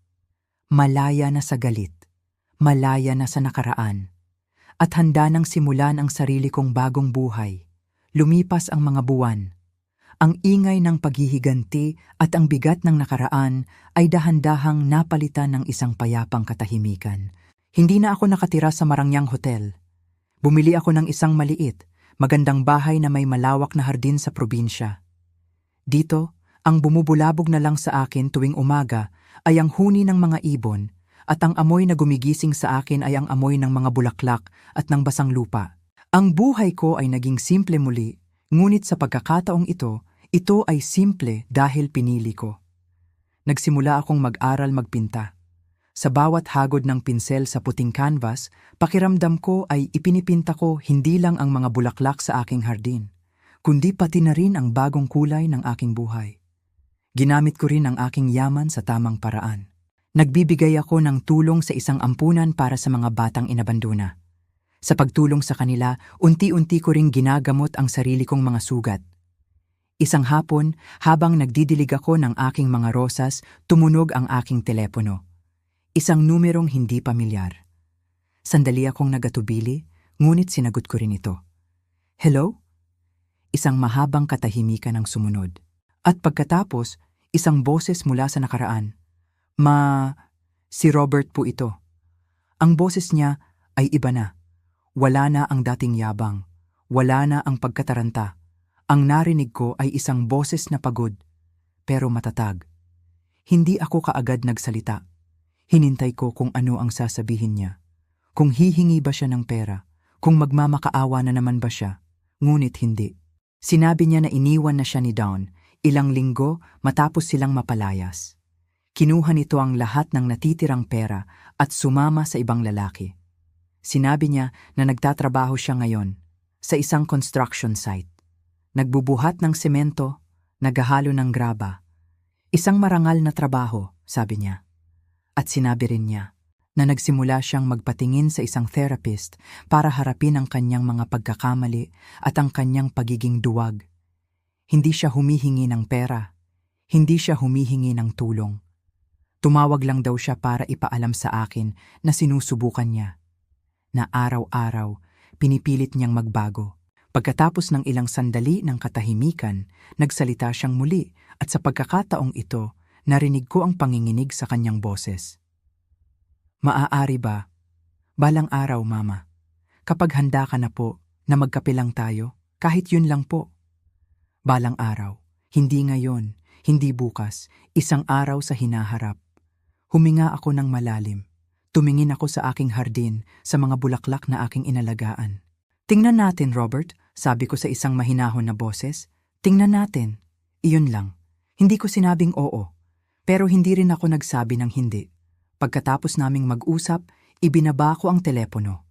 Malaya na sa galit. Malaya na sa nakaraan. At handa nang simulan ang sarili kong bagong buhay. Lumipas ang mga buwan. Ang ingay ng paghihiganti at ang bigat ng nakaraan ay dahan-dahang napalitan ng isang payapang katahimikan. Hindi na ako nakatira sa Marangyang Hotel. Bumili ako ng isang maliit, magandang bahay na may malawak na hardin sa probinsya. Dito, ang bumubulabog na lang sa akin tuwing umaga ay ang huni ng mga ibon at ang amoy na gumigising sa akin ay ang amoy ng mga bulaklak at ng basang lupa. Ang buhay ko ay naging simple muli, ngunit sa pagkakataong ito ay simple dahil pinili ko. Nagsimula akong mag-aral magpinta. Sa bawat hagod ng pinsel sa puting canvas, pakiramdam ko ay ipinipinta ko hindi lang ang mga bulaklak sa aking hardin, kundi pati na rin ang bagong kulay ng aking buhay. Ginamit ko rin ang aking yaman sa tamang paraan. Nagbibigay ako ng tulong sa isang ampunan para sa mga batang inabandona. Sa pagtulong sa kanila, unti-unti ko ring ginagamot ang sarili kong mga sugat. Isang hapon, habang nagdidilig ako ng aking mga rosas, tumunog ang aking telepono. Isang numerong hindi pamilyar. Sandali akong nagatubili, ngunit sinagot ko rin ito. Hello? Isang mahabang katahimikan ang sumunod. At pagkatapos, isang boses mula sa nakaraan. Si Robert po ito. Ang boses niya ay iba na. Wala na ang dating yabang. Wala na ang pagkataranta. Ang narinig ko ay isang boses na pagod, pero matatag. Hindi ako kaagad nagsalita. Hinintay ko kung ano ang sasabihin niya. Kung hihingi ba siya ng pera, kung magmamakaawa na naman ba siya, ngunit hindi. Sinabi niya na iniwan na siya ni Dawn, ilang linggo matapos silang mapalayas. Kinuha nito ang lahat ng natitirang pera at sumama sa ibang lalaki. Sinabi niya na nagtatrabaho siya ngayon sa isang construction site. Nagbubuhat ng semento, naghahalo ng graba. Isang marangal na trabaho, sabi niya. At sinabi rin niya na nagsimula siyang magpatingin sa isang therapist para harapin ang kanyang mga pagkakamali at ang kanyang pagiging duwag. Hindi siya humihingi ng pera. Hindi siya humihingi ng tulong. Tumawag lang daw siya para ipaalam sa akin na sinusubukan niya. Na araw-araw, pinipilit niyang magbago. Pagkatapos ng ilang sandali ng katahimikan, nagsalita siyang muli at sa pagkakataong ito, narinig ko ang panginginig sa kanyang boses. Maaari ba? Balang araw, Mama. Kapag handa ka na po, na magkape lang tayo, kahit yun lang po. Balang araw, hindi ngayon, hindi bukas, isang araw sa hinaharap. Huminga ako ng malalim. Tumingin ako sa aking hardin, sa mga bulaklak na aking inalagaan. Tingnan natin, Robert, sabi ko sa isang mahinahon na boses. Tingnan natin. Iyon lang. Hindi ko sinabing oo. Pero hindi rin ako nagsabi ng hindi. Pagkatapos naming mag-usap, ibinaba ko ang telepono.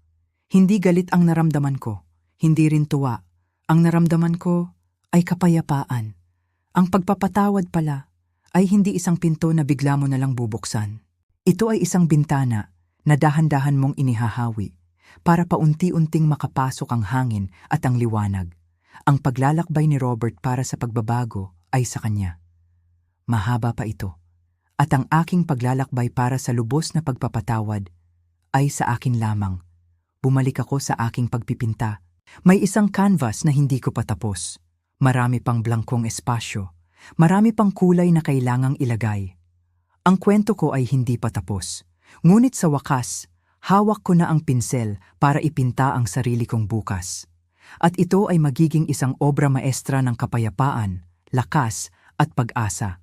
Hindi galit ang naramdaman ko. Hindi rin tuwa. Ang naramdaman ko ay kapayapaan. Ang pagpapatawad pala ay hindi isang pinto na bigla mo na lang bubuksan. Ito ay isang bintana na dahan-dahan mong inihahawi para paunti-unting makapasok ang hangin at ang liwanag. Ang paglalakbay ni Robert para sa pagbabago ay sa kanya. Mahaba pa ito. At ang aking paglalakbay para sa lubos na pagpapatawad ay sa akin lamang. Bumalik ako sa aking pagpipinta. May isang canvas na hindi ko pa tapos. Marami pang blangkong espasyo. Marami pang kulay na kailangang ilagay. Ang kwento ko ay hindi pa tapos. Ngunit sa wakas, hawak ko na ang pinsel para ipinta ang sarili kong bukas. At ito ay magiging isang obra maestra ng kapayapaan, lakas at pag-asa.